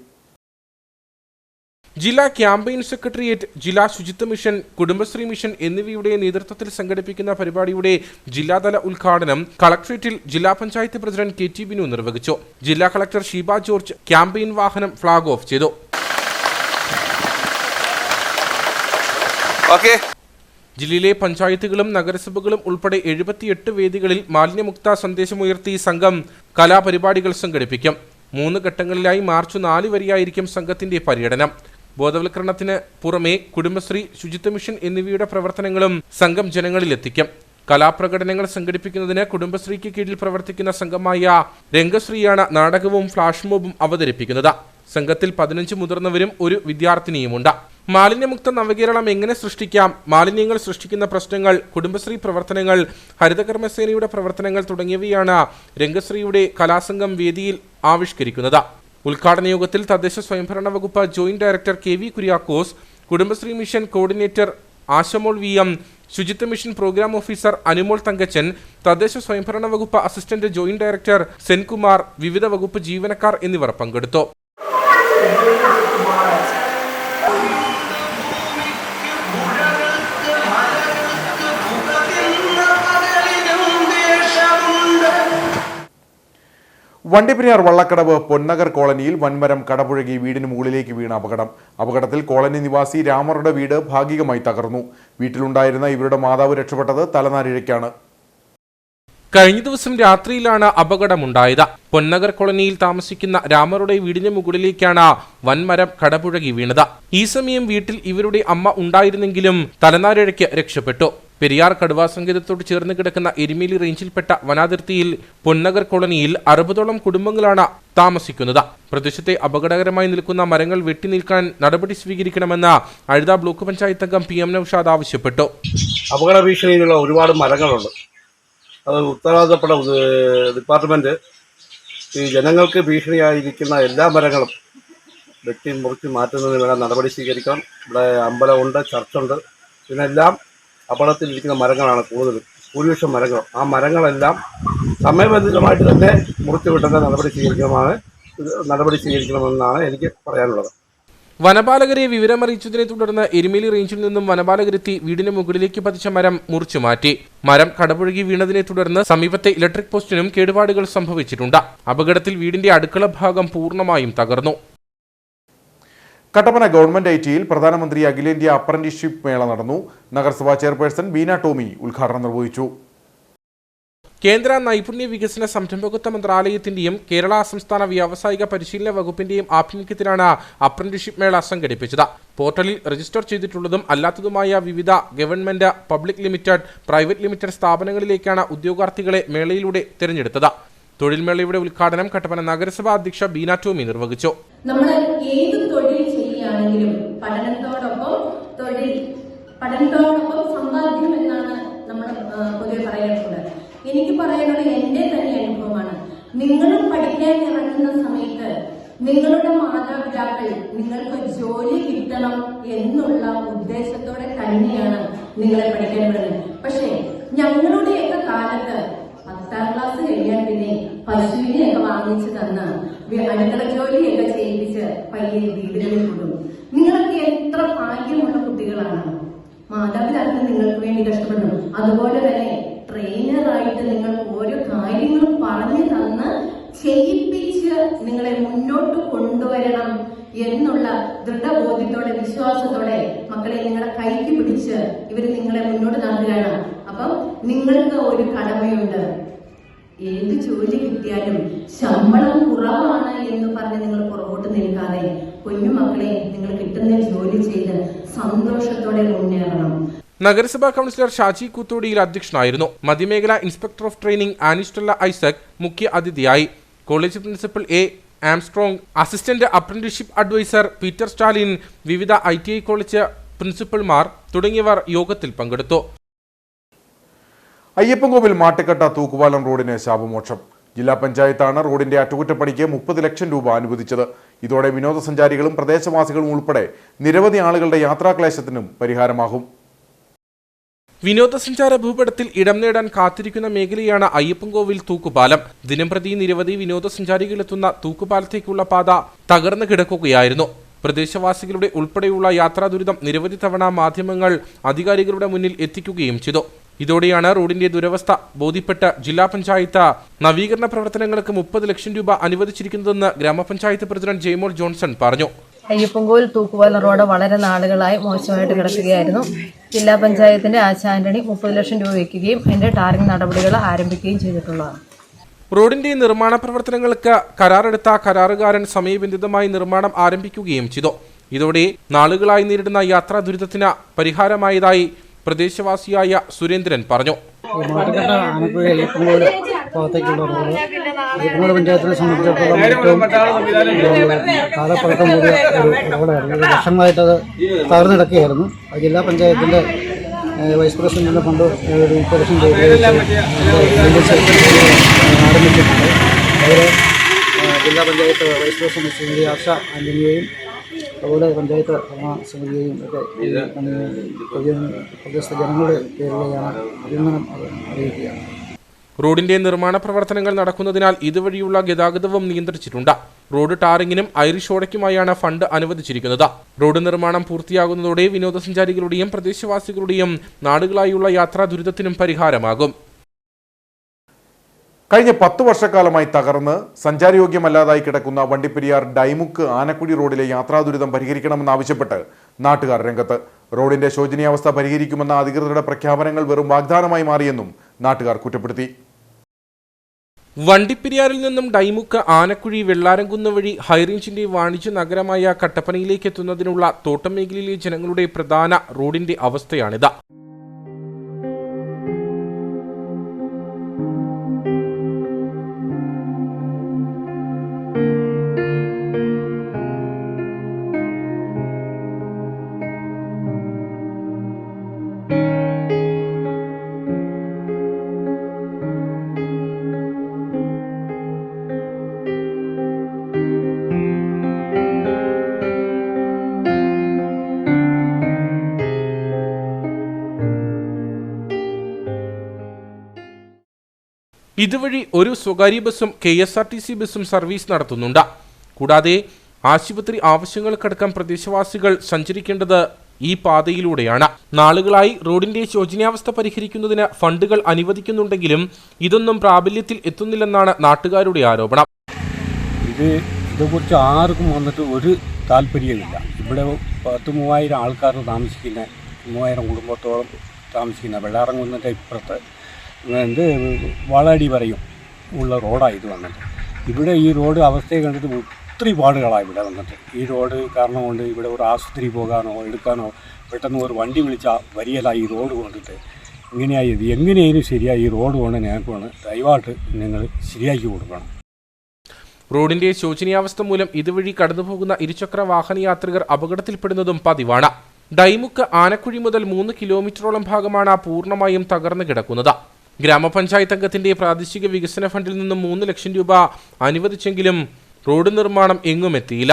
ജില്ലാ ക്യാമ്പയിൻ സെക്രട്ടേറിയറ്റ്, ജില്ലാ ശുചിത്വ മിഷൻ, കുടുംബശ്രീ മിഷൻ എന്നിവയുടെ നേതൃത്വത്തിൽ സംഘടിപ്പിക്കുന്ന പരിപാടിയുടെ ജില്ലാതല ഉദ്ഘാടനം കളക്ടറേറ്റിൽ ജില്ലാ പഞ്ചായത്ത് പ്രസിഡന്റ് KT ബിനു നിർവഹിച്ചു. ജില്ലാ കളക്ടർ ഷീബ ജോർജ് ക്യാമ്പയിൻ വാഹനം ഫ്ളാഗ് ഓഫ് ചെയ്തു. ജില്ലയിലെ പഞ്ചായത്തുകളും നഗരസഭകളും ഉൾപ്പെടെ 78 വേദികളിൽ മാലിന്യമുക്ത സന്ദേശമുയർത്തി സംഘം കലാപരിപാടികൾ സംഘടിപ്പിക്കും. 3 ഘട്ടങ്ങളിലായി മാർച്ച് 4 വരെയായിരിക്കും സംഘത്തിന്റെ പര്യടനം. ബോധവൽക്കരണത്തിന് പുറമെ കുടുംബശ്രീ, ശുചിത്വ മിഷൻ എന്നിവയുടെ പ്രവർത്തനങ്ങളും സംഘം ജനങ്ങളിലെത്തിക്കും. കലാപ്രകടനങ്ങൾ സംഘടിപ്പിക്കുന്നതിന് കുടുംബശ്രീക്ക് കീഴിൽ പ്രവർത്തിക്കുന്ന സംഘമായ രംഗശ്രീയാണ് നാടകവും ഫ്ലാഷ് മോബും അവതരിപ്പിക്കുന്നത്. സംഘത്തിൽ 15 മുതിർന്നവരും 1 വിദ്യാർത്ഥിനിയുമുണ്ട്. മാലിന്യമുക്ത നവകേരളം എങ്ങനെ സൃഷ്ടിക്കാം, മാലിന്യങ്ങൾ സൃഷ്ടിക്കുന്ന പ്രശ്നങ്ങൾ, കുടുംബശ്രീ പ്രവർത്തനങ്ങൾ, ഹരിതകർമ്മസേനയുടെ പ്രവർത്തനങ്ങൾ തുടങ്ങിയവയാണ് രംഗശ്രീയുടെ കലാസംഘം വേദിയിൽ ആവിഷ്കരിക്കുന്നത്. ഉദ്ഘാടന യോഗത്തിൽ തദ്ദേശ സ്വയംഭരണ വകുപ്പ് joint director KV Kuriakose, Kudumbashree mission coordinator Ashamol VM, ശുചിത്വ mission programme officer Anumol Thankachan, തദ്ദേശ സ്വയംഭരണ വകുപ്പ് അസിസ്റ്റന്റ് ജോയിന്റ് ഡയറക്ടർ സെൻകുമാർ, വിവിധ വകുപ്പ് ജീവനക്കാർ എന്നിവർ പങ്കെടുത്തു. വണ്ടിപ്പെരിയാർ വള്ളക്കടവ് പൊന്നഗർ കോളനിയിൽ വൻമരം കടപുഴകി വീടിന് മുകളിലേക്ക് വീണ അപകടത്തിൽ കോളനി നിവാസി രാമറുടെ വീട് ഭാഗികമായി തകർന്നു. വീട്ടിലുണ്ടായിരുന്ന ഇവരുടെ മാതാവ് രക്ഷപ്പെട്ടത് തലനാരിഴയ്ക്കാണ്. കഴിഞ്ഞ ദിവസം രാത്രിയിലാണ് അപകടമുണ്ടായത്. പൊന്നഗർ കോളനിയിൽ താമസിക്കുന്ന രാമറുടെ വീടിന് മുകളിലേക്കാണ് വൻമരം കടപുഴകി വീണത്. ഈ സമയം വീട്ടിൽ ഇവരുടെ അമ്മ ഉണ്ടായിരുന്നെങ്കിലും തലനാരിഴയ്ക്ക് രക്ഷപ്പെട്ടു. പെരിയാർ കടുവാ സങ്കേതത്തോട് ചേർന്ന് കിടക്കുന്ന എരുമേലി റേഞ്ചിൽപ്പെട്ട വനാതിർത്തിയിൽ പൊന്നഗർ കോളനിയിൽ 60ഓളം കുടുംബങ്ങളാണ് താമസിക്കുന്നത്. പ്രദേശത്തെ അപകടകരമായി നിൽക്കുന്ന മരങ്ങൾ വെട്ടിനീക്കാൻ നടപടി സ്വീകരിക്കണമെന്ന് അഴുത ബ്ലോക്ക് പഞ്ചായത്ത് അംഗം PM നൌഷാദ് ആവശ്യപ്പെട്ടു. അപകട ഭീഷണിയിലുള്ള ഒരുപാട് മരങ്ങളുണ്ട്. അത് ഉത്തരവാദിത്തപ്പെട്ട ഡിപ്പാർട്ട്മെന്റ് ഈ ജനങ്ങൾക്ക് ഭീഷണിയായിരിക്കുന്ന എല്ലാ മരങ്ങളും വെട്ടി മുറിച്ച് മാറ്റുന്നതിന് വേണ്ട നടപടി സ്വീകരിക്കണം. ഇവിടെ അമ്പലമുണ്ട്, ചർച്ചുണ്ട്, ഇതിനെല്ലാം അപകടത്തിലിരിക്കുന്ന മരങ്ങളാണ് ഭൂരിപക്ഷം മരങ്ങൾ. ആ മരങ്ങളെല്ലാം സമയബന്ധിതമായിട്ട് തന്നെ മുറിച്ചു വിട്ടേണ്ട നടപടി സ്വീകരിക്കണമെന്നാണ് എനിക്ക് പറയാനുള്ളത്. വനപാലകരെ വിവരമറിയിച്ചതിനെ തുടർന്ന് എരുമേലി റേഞ്ചിൽ നിന്നും വനപാലകരെത്തി വീടിന് മുകളിലേക്ക് പതിച്ച മരം മുറിച്ചു മാറ്റി. മരം കടപുഴകി വീണതിനെ തുടർന്ന് സമീപത്തെ ഇലക്ട്രിക് പോസ്റ്റിനും കേടുപാടുകൾ സംഭവിച്ചിട്ടുണ്ട്. അപകടത്തിൽ വീടിന്റെ അടുക്കള ഭാഗം പൂർണ്ണമായും തകർന്നു. കട്ടപ്പന ഗവൺമെന്റ് ITയിൽ പ്രധാനമന്ത്രി അഖിലേന്ത്യാ അപ്രന്റീസ്ഷിപ്പ് മേള നടന്നു. നഗരസഭാ ചെയർപേഴ്സൺ ബീന ടോമി ഉദ്ഘാടനം നിർവഹിച്ചു. കേന്ദ്ര നൈപുണ്യ വികസന സംരംഭകത്വ മന്ത്രാലയത്തിന്റെയും കേരള സംസ്ഥാന വ്യാവസായിക പരിശീലന വകുപ്പിന്റെയും ആഭിമുഖ്യത്തിലാണ് അപ്രന്റീസ്ഷിപ്പ് മേള സംഘടിപ്പിച്ചത്. പോർട്ടലിൽ രജിസ്റ്റർ ചെയ്തിട്ടുള്ളതും അല്ലാത്തതുമായ വിവിധ government, public limited, private limited സ്ഥാപനങ്ങളിലേക്കാണ് ഉദ്യോഗാർത്ഥികളെ മേളയിലൂടെ തിരഞ്ഞെടുത്തത്. തൊഴിൽ മേളയുടെ ഉദ്ഘാടനം കട്ടപ്പന നഗരസഭാ അധ്യക്ഷ ബീന ടോമി നിർവഹിച്ചു. നമ്മൾ ഏത് തൊഴിൽ ചെയ്യുകയാണെങ്കിലും പഠനത്തോടൊപ്പം സമ്പാദ്യം എന്നാണ് നമ്മൾ പൊതുവെ പറയാറുള്ളത്. എനിക്ക് പറയാനുള്ളത് എന്റെ തന്നെ അനുഭവമാണ്. നിങ്ങളും പഠിക്കാൻ ഇറങ്ങുന്ന സമയത്ത് നിങ്ങളുടെ മാതാപിതാക്കൾ നിങ്ങൾക്ക് ജോലി കിട്ടണം എന്നുള്ള ഉദ്ദേശത്തോടെ തന്നെയാണ് നിങ്ങളെ പഠിക്കാൻ വിടുന്നത്. പക്ഷേ ഞങ്ങളുടെയൊക്കെ കാലത്ത് 10ാം ക്ലാസ് കഴിഞ്ഞാൽ പിന്നെ പശുവിനെയൊക്കെ വാങ്ങിച്ചു തന്ന് അടുക്കള ജോലിയൊക്കെ ചെയ്യിപ്പിച്ച് പയ്യെ വീടുകളിൽ കൊണ്ടു. നിങ്ങളൊക്കെ എത്ര ഭാഗ്യമുള്ള കുട്ടികളാണ്. മാതാപിതാക്കൾ നിങ്ങൾക്ക് വേണ്ടി കഷ്ടപ്പെടുന്നു. അതുപോലെ തന്നെ ട്രെയിനറായിട്ട് നിങ്ങൾ ഓരോ കാര്യങ്ങളും പറഞ്ഞു തന്ന് ചെയ്യിപ്പിച്ച് നിങ്ങളെ മുന്നോട്ട് കൊണ്ടുവരണം എന്നുള്ള ദൃഢബോധ്യത്തോടെ, വിശ്വാസത്തോടെ മക്കളെ നിങ്ങളെ കൈക്ക് പിടിച്ച് ഇവർ നിങ്ങളെ മുന്നോട്ട് നടത്തുകയാണ്. അപ്പം നിങ്ങൾക്ക് ഒരു കടമയുണ്ട്. ഏത് ജോലി കിട്ടിയാലും ശമ്പളം കുറവാണ് എന്ന് പറഞ്ഞ് നിങ്ങൾ പുറകോട്ട് നിൽക്കാതെ കുഞ്ഞുമക്കളെ നിങ്ങൾ കിട്ടുന്ന ജോലി ചെയ്ത് സന്തോഷത്തോടെ മുന്നേറണം. നഗരസഭാ കൗൺസിലർ ഷാജി കൂത്തോടിയിൽ അധ്യക്ഷനായിരുന്നു. മധ്യമേഖല inspector of training Anistella Isaac മുഖ്യ അതിഥിയായി. College principal A Armstrong, assistant apprenticeship adviser Peter Stalin, വിവിധ ITI കോളേജ് പ്രിൻസിപ്പൽമാർ തുടങ്ങിയവർ യോഗത്തിൽ പങ്കെടുത്തു. അയ്യപ്പൻകോവിൽ മാട്ടുക്കട്ട തൂക്കുപാലം റോഡിന് ശാപമോക്ഷം. ജില്ലാ പഞ്ചായത്താണ് റോഡിന്റെ അറ്റകുറ്റപ്പണിക്ക് 30 ലക്ഷം രൂപ അനുവദിച്ചത്. ഇതോടെ വിനോദസഞ്ചാരികളും പ്രദേശവാസികളും ഉൾപ്പെടെ നിരവധി ആളുകളുടെ യാത്രാക്ലേശത്തിനും പരിഹാരമാകും. വിനോദസഞ്ചാര ഭൂപടത്തിൽ ഇടം നേടാൻ കാത്തിരിക്കുന്ന മേഖലയാണ് അയ്യപ്പൻകോവിൽ തൂക്കുപാലം. ദിനംപ്രതി നിരവധി വിനോദസഞ്ചാരികളെത്തുന്ന തൂക്കുപാലത്തേക്കുള്ള പാത തകർന്നു കിടക്കുകയായിരുന്നു. പ്രദേശവാസികളുടെ ഉൾപ്പെടെയുള്ള യാത്രാ ദുരിതം നിരവധി തവണ മാധ്യമങ്ങൾ അധികാരികളുടെ മുന്നിൽ എത്തിക്കുകയും ചെയ്തു. ഇതോടെയാണ് റോഡിന്റെ ദുരവസ്ഥ ബോധ്യപ്പെട്ട് ജില്ലാ പഞ്ചായത്ത് നവീകരണ പ്രവർത്തനങ്ങൾക്ക് 30 ലക്ഷം രൂപ അനുവദിച്ചിരിക്കുന്നതെന്ന് ഗ്രാമപഞ്ചായത്ത് പ്രസിഡന്റ് ജെയ്മോൾ ജോൺസൺ പറഞ്ഞു. അയ്യപ്പൻകോവിൽ തൂക്കുപാലം റോഡ് വളരെ നാളുകളായി മോശമായിട്ട് കിടക്കുകയായിരുന്നു. ജില്ലാ പഞ്ചായത്തിന്റെ ആശാന്റണി 30 ലക്ഷം രൂപ വയ്ക്കുകയും അതിന്റെ ടാറിംഗ് നടപടികൾ ആരംഭിക്കുകയും ചെയ്തിട്ടുള്ളതാണ്. റോഡിന്റെ നിർമ്മാണ പ്രവർത്തനങ്ങൾക്ക് കരാറെടുത്ത കരാറുകാരൻ സമയബന്ധിതമായി നിർമ്മാണം ആരംഭിക്കുകയും ചെയ്തു. ഇതോടെ നാളുകളായി നേരിടുന്ന യാത്രാ ദുരിതത്തിന് പരിഹാരമായതായി പ്രദേശവാസിയായ സുരേന്ദ്രൻ പറഞ്ഞു. മാട്ടുക്കട്ട ആനപ്പുഴ അയ്യപ്പൻകോവിൽ ഭാഗത്തേക്കുള്ള റോഡ് അയ്യപ്പൻകോവിൽ പഞ്ചായത്തിനെ സംബന്ധിച്ചിടത്തോളം ഏറ്റവും കാലപ്പഴക്കം കൂടിയ ഒരു റോഡായിരുന്നു. വർഷങ്ങളായിട്ടത് തകർന്നു കിടക്കുകയായിരുന്നു. ജില്ലാ പഞ്ചായത്തിൻ്റെ വൈസ് പ്രസിഡന്റിൻ്റെ ഫണ്ട് 30 ലക്ഷം രൂപ ആരംഭിച്ചിട്ടുണ്ട്. അതിൽ ജില്ലാ പഞ്ചായത്ത് വൈസ് പ്രസിഡന്റ് ശ്രീമതി ആശ ആന്റണിയെയും അതുപോലെ പഞ്ചായത്ത് ഭരണസമിതിയെയും ഒക്കെ പ്രദേശത്തെ ജനങ്ങളുടെ പേരിലാണ് അഭിനന്ദനം അറിയിക്കുകയാണ്. റോഡിന്റെ നിർമ്മാണ പ്രവർത്തനങ്ങൾ നടക്കുന്നതിനാൽ ഇതുവഴിയുള്ള ഗതാഗതവും നിയന്ത്രിച്ചിട്ടുണ്ട്. റോഡ് ടാറിങ്ങിനും ഐറിഷ് ഓടയ്ക്കുമായാണ് ഫണ്ട് അനുവദിച്ചിരിക്കുന്നത്. റോഡ് നിർമ്മാണം പൂർത്തിയാകുന്നതോടെ വിനോദസഞ്ചാരികളുടെയും പ്രദേശവാസികളുടെയും നാടുകളായുള്ള യാത്രാ ദുരിതത്തിനും പരിഹാരമാകും. കഴിഞ്ഞ 10 വർഷക്കാലമായി തകർന്ന് സഞ്ചാരയോഗ്യമല്ലാതായി കിടക്കുന്ന വണ്ടിപ്പെരിയാർ ഡൈമുക്ക് ആനക്കുഴി റോഡിലെ യാത്രാ ദുരിതം പരിഹരിക്കണമെന്നാവശ്യപ്പെട്ട് നാട്ടുകാർ രംഗത്ത്. റോഡിന്റെ ശോചനീയാവസ്ഥ പരിഹരിക്കുമെന്ന അധികൃതരുടെ പ്രഖ്യാപനങ്ങൾ വെറും വാഗ്ദാനമായി മാറിയെന്നും നാട്ടുകാർ കുറ്റപ്പെടുത്തി. വണ്ടിപ്പെരിയാറിൽ നിന്നും ഡൈമുക്ക് ആനക്കുഴി വെള്ളാരംകുന്ന് വഴി ഹൈറേഞ്ചിന്റെ വാണിജ്യ നഗരമായ കട്ടപ്പനയിലേക്ക് എത്തുന്നതിനുള്ള തോട്ടം മേഖലയിലെ ജനങ്ങളുടെ പ്രധാന റോഡിന്റെ അവസ്ഥയാണിത്. ഇതുവഴി ഒരു സ്വകാര്യ ബസ്സും KSRTC ബസ്സും സർവീസ് നടത്തുന്നുണ്ട്. കൂടാതെ ആശുപത്രി ആവശ്യങ്ങൾക്കടക്കം പ്രദേശവാസികൾ സഞ്ചരിക്കേണ്ടത് ഈ പാതയിലൂടെയാണ്. നാളുകളായി റോഡിന്റെ ശോചനീയാവസ്ഥ പരിഹരിക്കുന്നതിന് ഫണ്ടുകൾ അനുവദിക്കുന്നുണ്ടെങ്കിലും ഇതൊന്നും പ്രാബല്യത്തിൽ എത്തുന്നില്ലെന്നാണ് നാട്ടുകാരുടെ ആരോപണം. ഇതേക്കുറിച്ച് ആർക്കും വന്നിട്ട് ഒരു താല്പര്യമില്ല. ഇവിടെ 10,000 ആൾക്കാർ താമസിക്കുന്ന 3,000 കുടുംബത്തോളം താമസിക്കുന്ന വെള്ളാരംകുന്നിൻ്റെ ഇപ്പുറത്ത് വാളാടി പറയും ഉള്ള റോഡാണ് ഇത് വന്നിട്ട്. ഇവിടെ ഈ റോഡ് അവസ്ഥയെ കണ്ടിട്ട് ഒത്തിരി പാടുകളാണ് ഇവിടെ വന്നിട്ട്. ഈ റോഡ് കാരണം കൊണ്ട് ഇവിടെ ഒരു ആശുപത്രി പോകാനോ എടുക്കാനോ പെട്ടെന്ന് ഒരു വണ്ടി വിളിച്ചാൽ വരിയല്ല ഈ റോഡ് കൊണ്ടിട്ട്. ഇങ്ങനെയായി ഇത് എങ്ങനെയായാലും ശരിയായി ഈ റോഡ് കൊണ്ട് ഞങ്ങൾക്ക് വേണം ദയവായിട്ട് നിങ്ങൾ ശരിയാക്കി കൊടുക്കണം. റോഡിന്റെ ശോചനീയാവസ്ഥ മൂലം ഇതുവഴി കടന്നുപോകുന്ന ഇരുചക്ര വാഹന യാത്രികർ അപകടത്തിൽപ്പെടുന്നതും പതിവാണ്. ഡൈമുക്ക് ആനക്കുഴി മുതൽ 3 കിലോമീറ്ററോളം ഭാഗമാണ് പൂർണ്ണമായും തകർന്നു കിടക്കുന്നത്. ഗ്രാമപഞ്ചായത്ത് അംഗത്തിന്റെ പ്രാദേശിക വികസന ഫണ്ടിൽ നിന്നും 3 ലക്ഷം രൂപ അനുവദിച്ചെങ്കിലും റോഡ് നിർമ്മാണം എങ്ങും എത്തിയില്ല.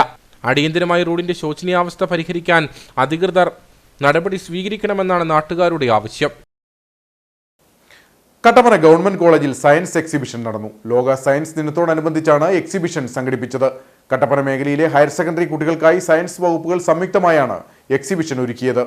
അടിയന്തരമായി റോഡിന്റെ ശോചനീയാവസ്ഥ പരിഹരിക്കാൻ അധികൃതർ നടപടി സ്വീകരിക്കണമെന്നാണ് നാട്ടുകാരുടെ ആവശ്യം. കട്ടപ്പന ഗവൺമെന്റ് കോളേജിൽ സയൻസ് എക്സിബിഷൻ നടന്നു. ലോക സയൻസ് ദിനത്തോടനുബന്ധിച്ചാണ് എക്സിബിഷൻ സംഘടിപ്പിച്ചത്. കട്ടപ്പന മേഖലയിലെ ഹയർ സെക്കൻഡറി കുട്ടികൾക്കായി സയൻസ് വകുപ്പുകൾ സംയുക്തമായാണ് എക്സിബിഷൻ ഒരുക്കിയത്.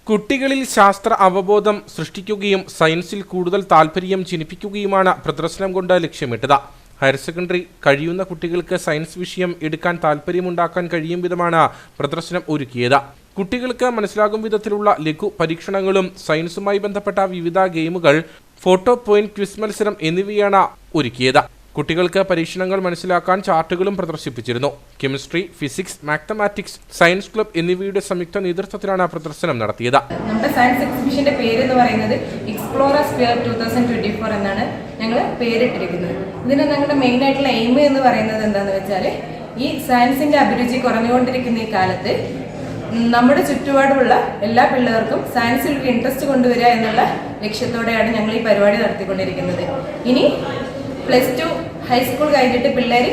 കുട്ടികളിൽ ശാസ്ത്ര അവബോധം സൃഷ്ടിക്കുകയും സയൻസിൽ കൂടുതൽ താൽപര്യം ജനിപ്പിക്കുകയുമാണ് പ്രദർശനം കൊണ്ട് ലക്ഷ്യമിട്ടത്. ഹയർ സെക്കൻഡറി കഴിയുന്ന കുട്ടികൾക്ക് സയൻസ് വിഷയം എടുക്കാൻ താൽപര്യമുണ്ടാക്കാൻ കഴിയും വിധമാണ് പ്രദർശനം ഒരുക്കിയത്. കുട്ടികൾക്ക് മനസ്സിലാകും വിധത്തിലുള്ള ലഘു പരീക്ഷണങ്ങളും സയൻസുമായി ബന്ധപ്പെട്ട വിവിധ ഗെയിമുകൾ ഫോട്ടോ പോയിന്റ് ക്വിസ് മത്സരം എന്നിവയാണ് ഒരുക്കിയത്. കുട്ടികൾക്ക് പരീക്ഷണങ്ങൾ മനസ്സിലാക്കാൻ ചാർട്ടുകളും പ്രദർശിപ്പിച്ചിരുന്നു. Chemistry, physics, mathematics, science club എന്നിവയുടെ സംയുക്ത നേതൃത്വത്തിലാണ് പ്രദർശനം നടത്തിയത്. നമ്മുടെ സയൻസ് എക്സിബിഷന്റെ പേര് എന്ന് പറയുന്നത് എക്സ്പ്ലോറർ സ്പിയർ 2024 എന്നാണ് ഞങ്ങൾ പേരിട്ടിരിക്കുന്നത്. ഇതിന് ഞങ്ങളുടെ മെയിൻ ആയിട്ടുള്ള എയിം എന്ന് പറയുന്നത് എന്താണെന്ന് വെച്ചാൽ, ഈ സയൻസിന്റെ അഭിരുചി കുറഞ്ഞുകൊണ്ടിരിക്കുന്ന ഈ കാലത്ത് നമ്മുടെ ചുറ്റുപാടുമുള്ള എല്ലാ പിള്ളേർക്കും സയൻസിൽ ഒരു ഇൻട്രസ്റ്റ് കൊണ്ടുവരിക എന്നുള്ള ലക്ഷ്യത്തോടെയാണ് ഞങ്ങൾ ഈ പരിപാടി നടത്തിക്കൊണ്ടിരിക്കുന്നത്. ഇനി +2 ഹൈസ്കൂൾ കഴിഞ്ഞിട്ട് പിള്ളേർ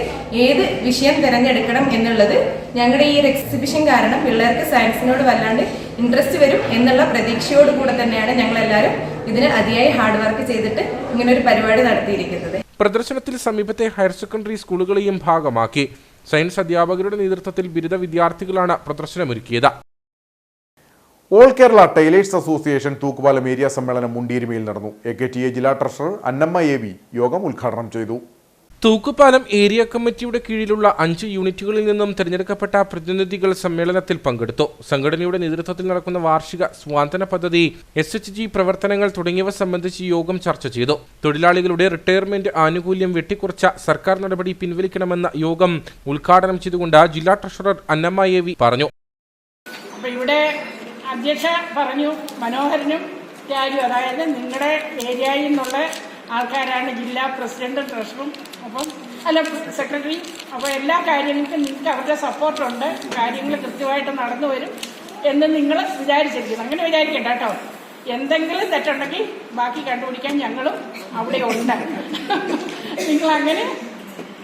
ഏത് വിഷയം തിരഞ്ഞെടുക്കണം എന്നുള്ളത് ഞങ്ങളുടെ ഈ എക്സിബിഷൻ കാരണം പിള്ളേർക്ക് സയൻസിനോട് വല്ലാണ്ട് ഇൻട്രസ്റ്റ് വരും എന്നുള്ള പ്രതീക്ഷയോടുകൂടെ തന്നെയാണ് ഞങ്ങളെല്ലാവരും ഇതിന് അതിയായി ഹാർഡ് വർക്ക് ചെയ്തിട്ട് ഇങ്ങനെ ഒരു പരിപാടി നടത്തിയിരിക്കുന്നത്. പ്രദർശനത്തിൽ സമീപത്തെ ഹയർ സെക്കൻഡറി സ്കൂളുകളെയും ഭാഗമാക്കി. സയൻസ് അധ്യാപകരുടെ നേതൃത്വത്തിൽ ബിരുദ വിദ്യാർത്ഥികളാണ് പ്രദർശനമൊരുക്കിയത്. ഓൾ കേരള ടൈലേഴ്സ് അസോസിയേഷൻ തൂക്കുപാലം ഏരിയ സമ്മേളനം മുണ്ടീരിമയിൽ നടന്നു. AKTA ജില്ലാ ട്രഷറർ അന്നമ്മ AV യോഗം ഉദ്ഘാടനം ചെയ്തു. തൂക്കുപാലം ഏരിയ കമ്മിറ്റിയുടെ കീഴിലുള്ള 5 യൂണിറ്റുകളിൽ നിന്നും തിരഞ്ഞെടുക്കപ്പെട്ട പ്രതിനിധികൾ സമ്മേളനത്തിൽ പങ്കെടുത്തു. സംഘടനയുടെ നേതൃത്വത്തിൽ നടക്കുന്ന വാർഷിക സ്വാതന്ത്ര്യ പദ്ധതി, SHG പ്രവർത്തനങ്ങൾ തുടങ്ങിയവ സംബന്ധിച്ച് യോഗം ചർച്ച ചെയ്തു. തൊഴിലാളികളുടെ റിട്ടയർമെന്റ് ആനുകൂല്യം വെട്ടിക്കുറച്ച സർക്കാർ നടപടി പിൻവലിക്കണമെന്ന യോഗം ഉദ്ഘാടനം ചെയ്തുകൊണ്ട് ജില്ലാ ട്രഷറർ അന്നമ്മ AV പറഞ്ഞു. ഇവിടെ അധ്യക്ഷ പറഞ്ഞു, മനോഹരനും രാജു, അതായത് നിങ്ങളുടെ ഏരിയയിൽ നിന്നുള്ള ആൾക്കാരാണ് ജില്ലാ പ്രസിഡന്റും ട്രഷറും, സെക്രട്ടറി. അപ്പോൾ എല്ലാ കാര്യങ്ങൾക്കും നിങ്ങൾക്ക് അവരുടെ സപ്പോർട്ടുണ്ട്, കാര്യങ്ങൾ കൃത്യമായിട്ട് നടന്നു വരും എന്ന് നിങ്ങൾ വിചാരിച്ചിരിക്കുന്നു. അങ്ങനെ വിചാരിക്കണ്ട കേട്ടോ. എന്തെങ്കിലും തെറ്റുണ്ടെങ്കിൽ ബാക്കി കണ്ടുപിടിക്കാൻ ഞങ്ങളും അവിടെ ഉണ്ട്. നിങ്ങളങ്ങനെ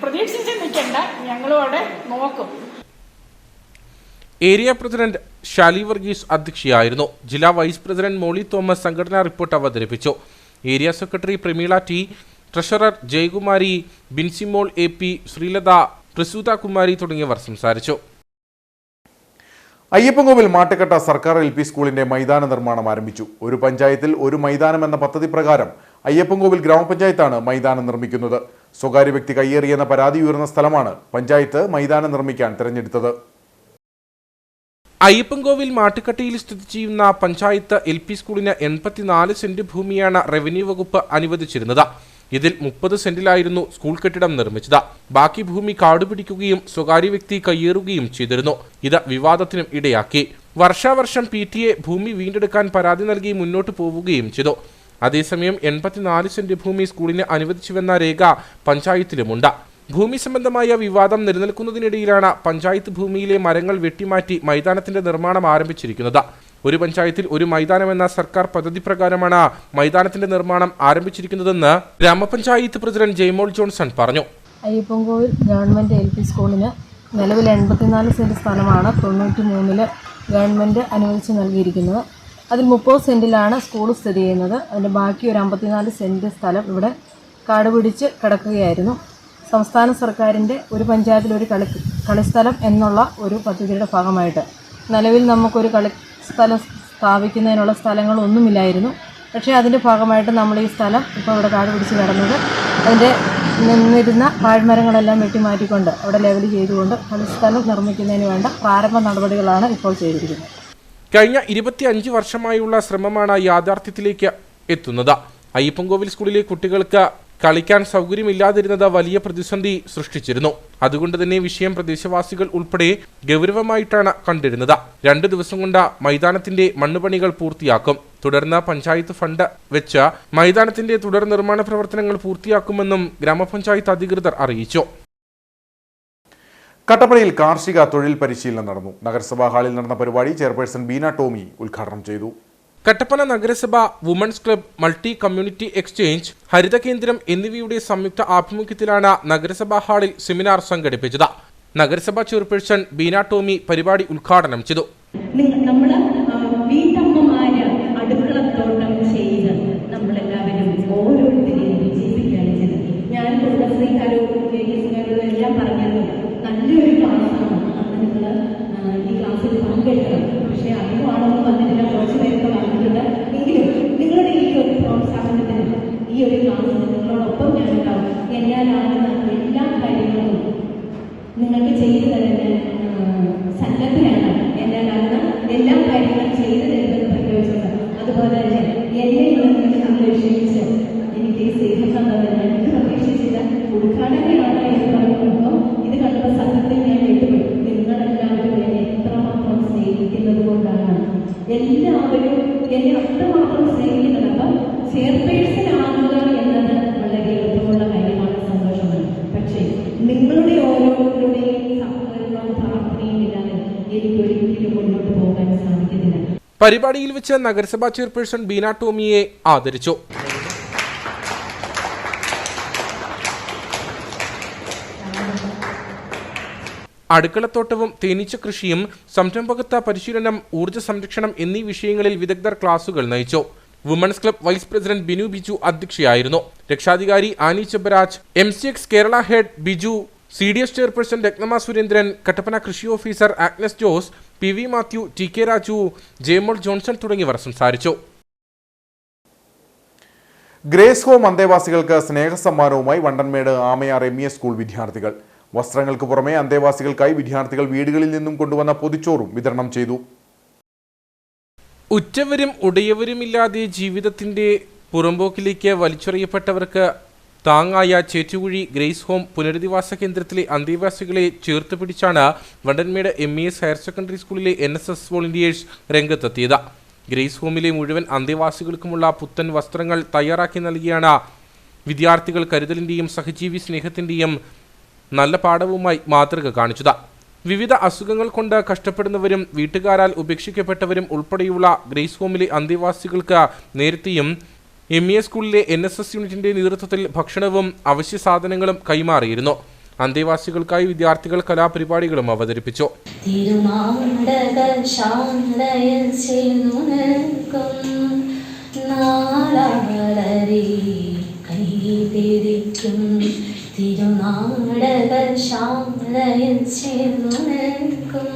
പ്രതീക്ഷിച്ച് നിൽക്കണ്ട, ഞങ്ങളും അവിടെ നോക്കും. ഏരിയ പ്രസിഡന്റ് ഷാലി വർഗീസ് അധ്യക്ഷയായിരുന്നു. ജില്ലാ വൈസ് പ്രസിഡന്റ് മോളി തോമസ് സംഘടനാ റിപ്പോർട്ട് അവതരിപ്പിച്ചു. Area secretary Prameela T, treasurer Jayakumari, Binsimol AP, Sreelatha, Prasootha Kumari തുടങ്ങിയവർ സംസാരിച്ചു. അയ്യപ്പൻകോവിൽ മാട്ടുക്കട്ട സർക്കാർ LP സ്കൂളിന്റെ മൈതാന നിർമ്മാണം ആരംഭിച്ചു. ഒരു പഞ്ചായത്തിൽ ഒരു മൈതാനം എന്ന പദ്ധതി പ്രകാരം അയ്യപ്പൻകോവിൽ ഗ്രാമപഞ്ചായത്താണ് മൈതാനം നിർമ്മിക്കുന്നത്. സ്വകാര്യ വ്യക്തി കയ്യേറിയെന്ന പരാതി ഉയർന്ന സ്ഥലമാണ് പഞ്ചായത്ത് മൈതാനം നിർമ്മിക്കാൻ തെരഞ്ഞെടുത്തത്. അയ്യപ്പൻകോവിൽ മാട്ടുക്കട്ടയിൽ സ്ഥിതി ചെയ്യുന്ന പഞ്ചായത്ത് LP സ്കൂളിന് 84 സെന്റ് ഭൂമിയാണ് റവന്യൂ വകുപ്പ് അനുവദിച്ചിരുന്നത്. ഇതിൽ 30 സെന്റിലായിരുന്നു സ്കൂൾ കെട്ടിടം നിർമ്മിച്ചത്. ബാക്കി ഭൂമി കാടുപിടിക്കുകയും സ്വകാര്യ വ്യക്തി കയ്യേറുകയും ചെയ്തിരുന്നു. ഇത് വിവാദത്തിനും ഇടയാക്കി. വർഷാവർഷം PTA ഭൂമി വീണ്ടെടുക്കാൻ പരാതി നൽകി മുന്നോട്ട് പോവുകയും ചെയ്തു. അതേസമയം 84 സെന്റ് ഭൂമി സ്കൂളിന് അനുവദിച്ചുവെന്ന രേഖ പഞ്ചായത്തിലുമുണ്ട്. ഭൂമി സംബന്ധമായ വിവാദം നിലനിൽക്കുന്നതിനിടയിലാണ് പഞ്ചായത്ത് ഭൂമിയിലെ മരങ്ങൾ വെട്ടിമാറ്റി മൈതാനത്തിന്റെ നിർമ്മാണം ആരംഭിച്ചിരിക്കുന്നത്. ഒരു പഞ്ചായത്തിൽ ഒരു മൈതാനമെന്ന സർക്കാർ പദ്ധതി പ്രകാരമാണ് മൈതാനത്തിന്റെ നിർമ്മാണം ആരംഭിച്ചിരിക്കുന്നതെന്ന് ഗ്രാമപഞ്ചായത്ത് പ്രസിഡന്റ് ജയ്മോൾ ജോൺസൺ പറഞ്ഞു. അയ്യപ്പൻകോവിൽ ഗവൺമെന്റ് LP സ്കൂളിന് നിലവിൽ 84 സെന്റ് സ്ഥലമാണ് 93 ഗവൺമെന്റ് അനുവദിച്ച് നൽകിയിരിക്കുന്നത്. അതിൽ 30 സെന്റിലാണ് സ്കൂൾ സ്ഥിതി ചെയ്യുന്നത്. അതിൻ്റെ ബാക്കി ഒരു 54 സെന്റ് സ്ഥലം ഇവിടെ കാടുപിടിച്ച് കിടക്കുകയായിരുന്നു. സംസ്ഥാന സർക്കാരിൻ്റെ ഒരു പഞ്ചായത്തിൽ ഒരു കളിസ്ഥലം എന്നുള്ള ഒരു പദ്ധതിയുടെ ഭാഗമായിട്ട് നിലവിൽ നമുക്കൊരു കളിസ്ഥലം സ്ഥാപിക്കുന്നതിനുള്ള സ്ഥലങ്ങളൊന്നുമില്ലായിരുന്നു. പക്ഷേ അതിൻ്റെ ഭാഗമായിട്ട് നമ്മൾ ഈ സ്ഥലം ഇപ്പോൾ ഇവിടെ കാടുപിടിച്ച് കിടന്നത് അതിൻ്റെ നിന്നിരുന്ന പാഴ്മരങ്ങളെല്ലാം വെട്ടിമാറ്റിക്കൊണ്ട് അവിടെ ലെവൽ ചെയ്തുകൊണ്ട് കളിസ്ഥലം നിർമ്മിക്കുന്നതിന് വേണ്ട പ്രാരംഭ നടപടികളാണ് ഇപ്പോൾ ചെയ്തിരിക്കുന്നത്. കഴിഞ്ഞ 25 വർഷമായുള്ള ശ്രമമാണ് യാഥാർത്ഥ്യത്തിലേക്ക് എത്തുന്നത്. അയ്യപ്പൻകോവിൽ സ്കൂളിലെ കുട്ടികൾക്ക് കളിക്കാൻ സൗകര്യമില്ലാതിരുന്നത് വലിയ പ്രതിസന്ധി സൃഷ്ടിച്ചിരുന്നു. അതുകൊണ്ട് തന്നെ വിഷയം പ്രദേശവാസികൾ ഉൾപ്പെടെ ഗൗരവമായിട്ടാണ് കണ്ടിരുന്നത്. 2 ദിവസം കൊണ്ട് മൈതാനത്തിന്റെ മണ്ണുപണികൾ പൂർത്തിയാക്കും. തുടർന്ന് പഞ്ചായത്ത് ഫണ്ട് വെച്ച് മൈതാനത്തിന്റെ തുടർ നിർമ്മാണ പ്രവർത്തനങ്ങൾ പൂർത്തിയാക്കുമെന്നും ഗ്രാമപഞ്ചായത്ത് അധികൃതർ അറിയിച്ചു. കട്ടപ്പനയിൽ കാർഷിക തൊഴിൽ പരിശീലനം നടന്നു. നഗരസഭാ ഹാളിൽ നടന്ന പരിപാടി ചെയർപേഴ്സൺ ബീന ടോമി ഉദ്ഘാടനം ചെയ്തു. കട്ടപ്പന നഗരസഭ, women's club, multi community exchange, ഹരിത കേന്ദ്രം എന്നിവയുടെ സംയുക്ത ആഭിമുഖ്യത്തിലാണ് നഗരസഭാ ഹാളിൽ സെമിനാർ സംഘടിപ്പിച്ചത്. നഗരസഭാ ചെയർപേഴ്സൺ ബീന ടോമി പരിപാടി ഉദ്ഘാടനം ചെയ്തു. നമ്മൾ വീട്ടമ്മമാര് അടുക്കളത്തോട്ടം ചെയ്ത് നമ്മളെല്ലാവരും ഓരോരുത്തരെയും വിജയിപ്പിക്കുകയാണ് ചെയ്തത്. ഞാൻ കുടുംബശ്രീക്കാരും എല്ലാം പറഞ്ഞത് നല്ലൊരു ക്ലാസ്സാണ്. അന്ന് നിങ്ങൾ ഈ ക്ലാസ്സിൽ പങ്കെടുക്കണം. പക്ഷേ അറിവാണെന്ന് വന്നിട്ടില്ല, കുറച്ച് പേരൊക്കെ വന്നിട്ടുണ്ട്. എങ്കിലും നിങ്ങളുടെ ഈ ഒരു പ്രോത്സാഹനത്തിന് ഈ ഒരു ക്ലാസ്സിൽ നിങ്ങളോടൊപ്പം ഞാനുണ്ടാവും. എന്നാലാകുന്ന എല്ലാ കാര്യങ്ങളും നിങ്ങൾക്ക് ചെയ്തു തരുന്ന സന്നദ്ധയാണ്. എന്നാലാകുന്ന എല്ലാവരും എന്നെ അത്രമാത്രം സ്നേഹിക്കുന്നുണ്ട്. അപ്പം ചെയർപേഴ്സൺ ആകുക എന്നത് വളരെ എളുപ്പമുള്ള കാര്യമാണ്, സന്തോഷമാണ്. പക്ഷേ നിങ്ങളുടെ ഓരോരുത്തരുടെയും സഹകരണവും പ്രാർത്ഥനയും ഇല്ലാതെ എനിക്ക് ഒരിക്കലും മുന്നോട്ട് പോകാൻ സാധിക്കുന്നില്ല. പരിപാടിയിൽ വെച്ച് നഗരസഭാ ചെയർപേഴ്സൺ ബീന ടോമിയെ ആദരിച്ചു. അടുക്കളത്തോട്ടവും തേനീച്ച കൃഷിയും സംരംഭകത്വ പരിശീലനം, ഊർജ്ജ സംരക്ഷണം എന്നീ വിഷയങ്ങളിൽ വിദഗ്ധർ ക്ലാസുകൾ നയിച്ചു. Women's club vice president Binu Biju അധ്യക്ഷയായിരുന്നു. രക്ഷാധികാരി Annie Chebaraj, MCX Kerala head Biju, CDS chairperson Rathnamma Surendran, Kattappana കൃഷി officer Agnes Jose, PV Mathew, TK Raju, Jayamol Johnson തുടങ്ങിയവർ സംസാരിച്ചു. ഗ്രേസ് ഹോം അന്തേവാസികൾക്ക് സ്നേഹസമ്മാനവുമായി വണ്ടൻമേട് ആമയാർ MES സ്കൂൾ വിദ്യാർത്ഥികൾ. വസ്ത്രങ്ങൾക്ക് പുറമെ അന്തേവാസികൾക്കായി വിദ്യാർത്ഥികൾ വീടുകളിൽ നിന്നും കൊണ്ടുവന്ന പൊതിച്ചോറും വിതരണം ചെയ്തു. ഉറ്റവരും ഉടയവരുമില്ലാതെ ജീവിതത്തിന്റെ പുറമ്പോക്കിലേക്ക് വലിച്ചെറിയപ്പെട്ടവർക്ക് താങ്ങായ ചേറ്റുകുഴി ഗ്രേസ് ഹോം പുനരധിവാസ കേന്ദ്രത്തിലെ അന്തേവാസികളെ ചേർത്ത് പിടിച്ചാണ് വണ്ടൻമേട് MES ഹയർ സെക്കൻഡറി സ്കൂളിലെ NSS വോളണ്ടിയേഴ്സ് രംഗത്തെത്തിയത്. ഗ്രേസ് ഹോമിലെ മുഴുവൻ അന്തേവാസികൾക്കുമുള്ള പുത്തൻ വസ്ത്രങ്ങൾ തയ്യാറാക്കി നൽകിയാണ് വിദ്യാർത്ഥികൾ കരുതലിന്റെയും സഹജീവി സ്നേഹത്തിന്റെയും നല്ല പാഠവുമായി മാതൃക കാണിച്ചത്. വിവിധ അസുഖങ്ങൾ കൊണ്ട് കഷ്ടപ്പെടുന്നവരും വീട്ടുകാരാൽ ഉപേക്ഷിക്കപ്പെട്ടവരും ഉൾപ്പെടെയുള്ള ഗ്രേസ് ഹോമിലെ അന്തേവാസികൾക്ക് നേരത്തെയും MES സ്കൂളിലെ NSS യൂണിറ്റിന്റെ നേതൃത്വത്തിൽ ഭക്ഷണവും അവശ്യ സാധനങ്ങളും കൈമാറിയിരുന്നു. അന്തേവാസികൾക്കായി വിദ്യാർത്ഥികൾ കലാപരിപാടികളും അവതരിപ്പിച്ചു. തിരുനാടകശാലയിൽ ചേർന്നു നിൽക്കും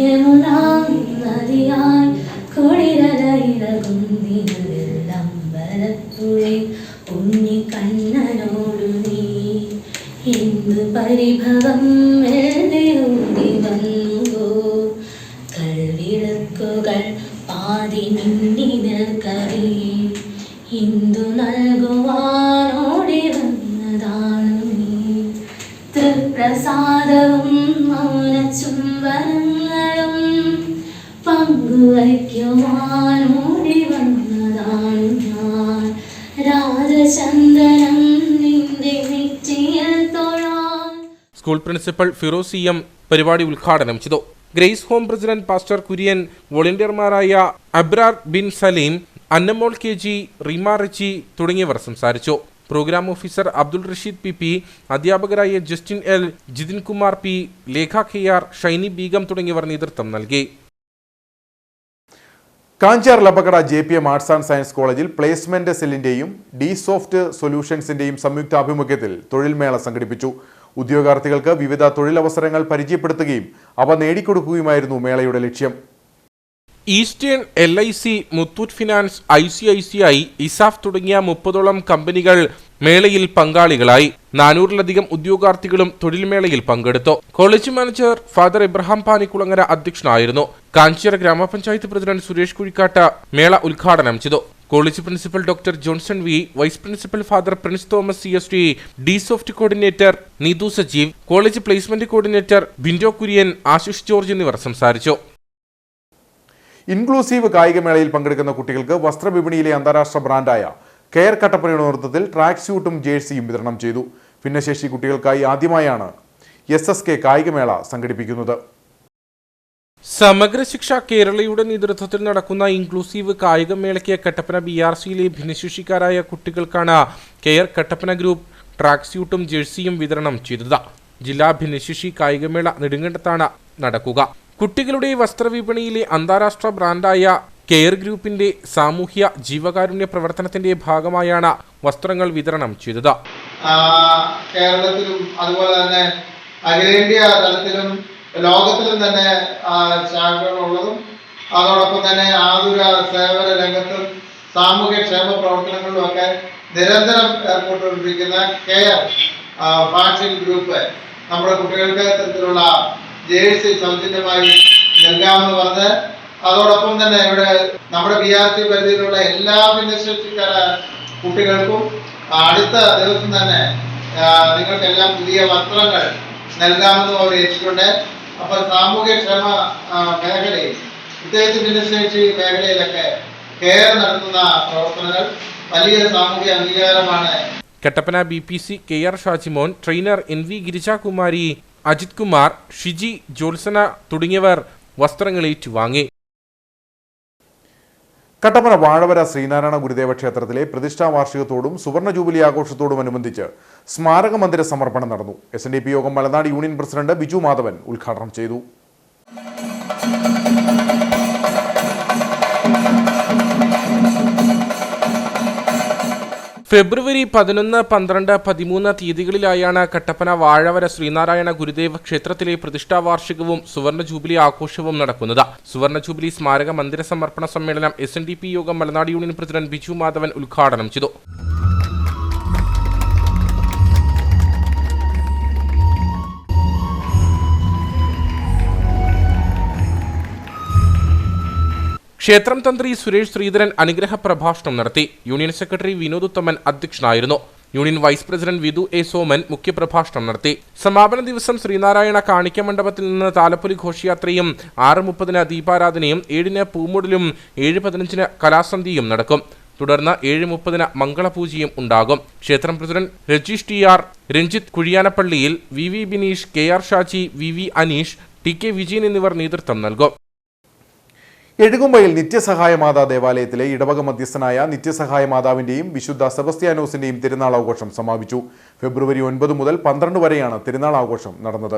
യമുനാനദിയായി കുളിരലയിലകുന്തിനമ്പലപ്പുഴെ ഉണ്ണിക്കണ്ണനോടു നീ എന്ത് പരിഭവം എഴുതി വന്നുവോ കൽവിളക്കുകൾ പാതി മിന്നിനൽ കറി ഇന്ദു നൽകുവാനോടി വന്നതാണ് നീ തൃപ്രസാദവും മൗന ചുംബനങ്ങളും പങ്കുവയ്ക്കുവാനോടി വന്നതാണ് ഞാൻ രാജചന്ദനം നിന്റെ നെറ്റിയിൽ തൊഴാൻ. സ്കൂൾ പ്രിൻസിപ്പൽ ഫിറോസ് CM പരിപാടി ഉദ്ഘാടനം ചെയ്തു. Grace home president pastor Kurian, വോളണ്ടിയർമാരായ അബ്രാർ ബിൻ സലീം, അന്നമോൾ KG, റീമ റിച്ചി തുടങ്ങിയവർ സംസാരിച്ചു. Programme officer Abdul Rasheed PP, അധ്യാപകരായ Justin L, Jithin Kumar P, Lekha KR, Shiny Beegum തുടങ്ങിയവർ നേതൃത്വം നൽകി. Kanjar Labbakkada JPM arts and science കോളേജിൽ പ്ലേസ്മെന്റ് സെല്ലിന്റെയും D-സോഫ്റ്റ് സൊല്യൂഷൻസിന്റെയും സംയുക്താഭിമുഖ്യത്തിൽ തൊഴിൽമേള സംഘടിപ്പിച്ചു. ഉദ്യോഗാർത്ഥികൾക്ക് വിവിധ തൊഴിലവസരങ്ങൾ പരിചയപ്പെടുത്തുകയും അവ നേടിക്കൊടുക്കുകയുമായിരുന്നു മേളയുടെ ലക്ഷ്യം. Eastern LIC, Muthoot finance, ICICI, ESAF തുടങ്ങിയ 30ഓളം കമ്പനികൾ മേളയിൽ പങ്കാളികളായി. 400-ലധികം ഉദ്യോഗാർത്ഥികളും തൊഴിൽമേളയിൽ പങ്കെടുത്തു. College manager father Ibrahim Panikkulangara അധ്യക്ഷനായിരുന്നു. കാഞ്ചിറ ഗ്രാമപഞ്ചായത്ത് പ്രസിഡന്റ് സുരേഷ് കുഴിക്കാട്ട് മേള ഉദ്ഘാടനം ചെയ്തു. College principal doctor Johnson V, vice principal father Prince Thomas CST, D-സോഫ്റ്റ് coordinator Neethu Sajeev, college placement coordinator Bindo Kurian, Ashish George എന്നിവർ സംസാരിച്ചു. ഇൻക്ലൂസീവ് കായികമേളയിൽ പങ്കെടുക്കുന്ന കുട്ടികൾക്ക് വസ്ത്രവിപണിയിലെ അന്താരാഷ്ട്ര ബ്രാൻഡായ കെയർ കട്ടപ്പനയുടെ നേതൃത്വത്തിൽ ട്രാക്ക് സ്യൂട്ടും ജേഴ്സിയും വിതരണം ചെയ്തു. ഭിന്നശേഷി കുട്ടികൾക്കായി ആദ്യമായാണ് SSK കായികമേള സംഘടിപ്പിക്കുന്നത്. സമഗ്ര ശിക്ഷ കേരളയുടെ നേതൃത്വത്തിൽ നടക്കുന്ന ഇൻക്ലൂസീവ് കായികമേളയ്ക്ക് കട്ടപ്പന BRCയിലെ ഭിന്നശേഷിക്കാരായ കുട്ടികൾക്കാണ് കെയർ കട്ടപ്പന ഗ്രൂപ്പ് ട്രാക്ക് സ്യൂട്ടും ജേഴ്സിയും വിതരണം ചെയ്തത്. ജില്ലാ ഭിന്നശേഷി കായികമേള നെടുങ്കണ്ടത്താണ് നടക്കുക. കുട്ടികളുടെ വസ്ത്രവിപണിയിലെ അന്താരാഷ്ട്ര ബ്രാൻഡായ കെയർ ഗ്രൂപ്പിന്റെ സാമൂഹ്യ ജീവകാരുണ്യ പ്രവർത്തനത്തിന്റെ ഭാഗമായാണ് വസ്ത്രങ്ങൾ വിതരണം ചെയ്തത്. കേരളത്തിലും അതുപോലെ തന്നെ അഖിലേന്ത്യാ തലത്തിലും ലോകത്തിലും തന്നെ ശാഖകളുള്ളതും അതോടൊപ്പം തന്നെ ആതുര സേവന രംഗത്തും സാമൂഹ്യക്ഷേമ പ്രവർത്തനങ്ങളിലും ഒക്കെ നിരന്തരം ഏർപ്പെട്ടുകൊണ്ടിരിക്കുന്ന കെയർ ഫാഷൻ ഗ്രൂപ്പ് നമ്മുടെ കുട്ടികൾക്ക് ഇത്തരത്തിലുള്ള ജേഴ്സി സൗജന്യമായി നൽകാമെന്ന് പറഞ്ഞ് അതോടൊപ്പം തന്നെ ഇവിടെ നമ്മുടെ BRC പരിധിയിലുള്ള എല്ലാ ഭിന്നശേഷിക്കാര കുട്ടികൾക്കും അടുത്ത ദിവസം തന്നെ നിങ്ങൾക്കെല്ലാം പുതിയ വസ്ത്രങ്ങൾ നൽകാമെന്ന് അവർ ഏറ്റിട്ടുണ്ട്. അപ്പോൾ സാമൂഹ്യക്ഷേമ മേഖലയിൽ പ്രത്യേകിച്ച് ഭിന്നശേഷി മേഖലയിലൊക്കെ കെയർ നടത്തുന്ന പ്രവർത്തനങ്ങൾ വലിയ സാമൂഹിക അംഗീകാരമാണ്. Kattappana BPC KR Shajimon, trainer NV Girijakumari, Ajith Kumar, Shiji, Jyotsna തുടങ്ങിയവർ വസ്ത്രങ്ങൾ ഏറ്റുവാങ്ങി. കട്ടപ്പന വാഴവര ശ്രീനാരായണ ഗുരുദേവ ക്ഷേത്രത്തിലെ പ്രതിഷ്ഠാ വാർഷികത്തോടും സുവർണ ജൂബിലി ആഘോഷത്തോടും അനുബന്ധിച്ച് സ്മാരക മന്ദിര സമർപ്പണം നടന്നു. SNDP യോഗം മലനാട് യൂണിയൻ പ്രസിഡന്റ് ബിജു മാധവൻ ഉദ്ഘാടനം ചെയ്തു. ഫെബ്രുവരി 11, 12, 13 തീയതികളിലായാണ് കട്ടപ്പന വാഴവര ശ്രീനാരായണ ഗുരുദേവ ക്ഷേത്രത്തിലെ പ്രതിഷ്ഠാ വാർഷികവും സുവർണ ജൂബിലി ആഘോഷവും നടക്കുന്നത്. സുവർണ ജൂബിലി സ്മാരക മന്ദിര സമർപ്പണ സമ്മേളനം SNDP യോഗം മലനാട് യൂണിയൻ പ്രസിഡന്റ് ബിജു മാധവൻ ഉദ്ഘാടനം ചെയ്തു. ക്ഷേത്രം തന്ത്രി സുരേഷ് ശ്രീധരൻ അനുഗ്രഹ പ്രഭാഷണം നടത്തി. യൂണിയൻ സെക്രട്ടറി വിനോദ് ഉത്തമൻ അധ്യക്ഷനായിരുന്നു. Union vice president Vidhu A. Soman മുഖ്യപ്രഭാഷണം നടത്തി. സമാപന ദിവസം ശ്രീനാരായണ കാണിക്ക മണ്ഡപത്തിൽ നിന്ന് താലപ്പൊലി ഘോഷയാത്രയും 6:30 ദീപാരാധനയും 7 പൂമുടലും 7:15 കലാസന്ധിയും നടക്കും. തുടർന്ന് 7:30 മംഗളപൂജയും ഉണ്ടാകും. ക്ഷേത്രം president Rajeesh TR, Ranjith Kuzhiyanappallil, VV Bineesh, KR Shaji, VV Aneesh, TK Vijayan എന്നിവർ നേതൃത്വം നൽകും. എഴുകുമ്പയിൽ നിത്യസഹായ മാതാ ദേവാലയത്തിലെ ഇടവക മധ്യസ്ഥനായ നിത്യസഹായ മാതാവിന്റെയും വിശുദ്ധ സെബസ്ത്യാനോസിന്റെയും തിരുനാൾ ആഘോഷം സമാപിച്ചു. ഫെബ്രുവരി 9 മുതൽ 12 വരെയാണ് തിരുനാൾ ആഘോഷം നടന്നത്.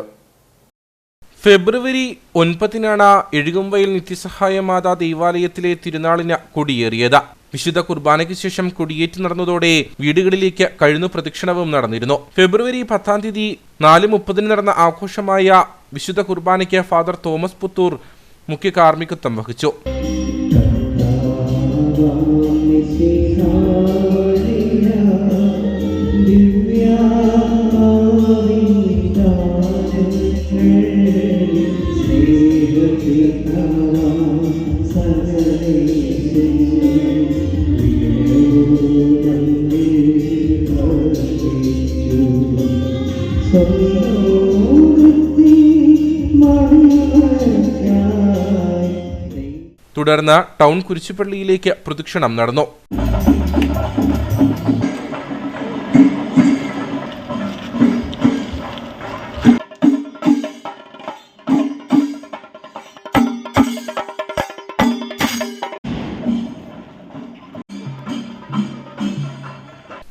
ഫെബ്രുവരി 9 എഴുകുമ്പയിൽ നിത്യസഹായ മാതാ ദേവാലയത്തിലെ തിരുനാളിന് കൊടിയേറിയത്. വിശുദ്ധ കുർബാനയ്ക്ക് ശേഷം കൊടിയേറ്റ് നടന്നതോടെ വീടുകളിലേക്ക് കഴുന്നു പ്രദക്ഷിണവും നടന്നിരുന്നു. ഫെബ്രുവരി 10 4:30 നടന്ന ആഘോഷമായ വിശുദ്ധ കുർബാനയ്ക്ക് ഫാദർ തോമസ് പുത്തൂർ മുഖ്യ കാർമ്മികത്വം വഹിച്ചു. തുടർന്ന് ടൗൺ കുരിശുപള്ളിയിലേക്ക് പ്രദക്ഷിണം നടന്നു.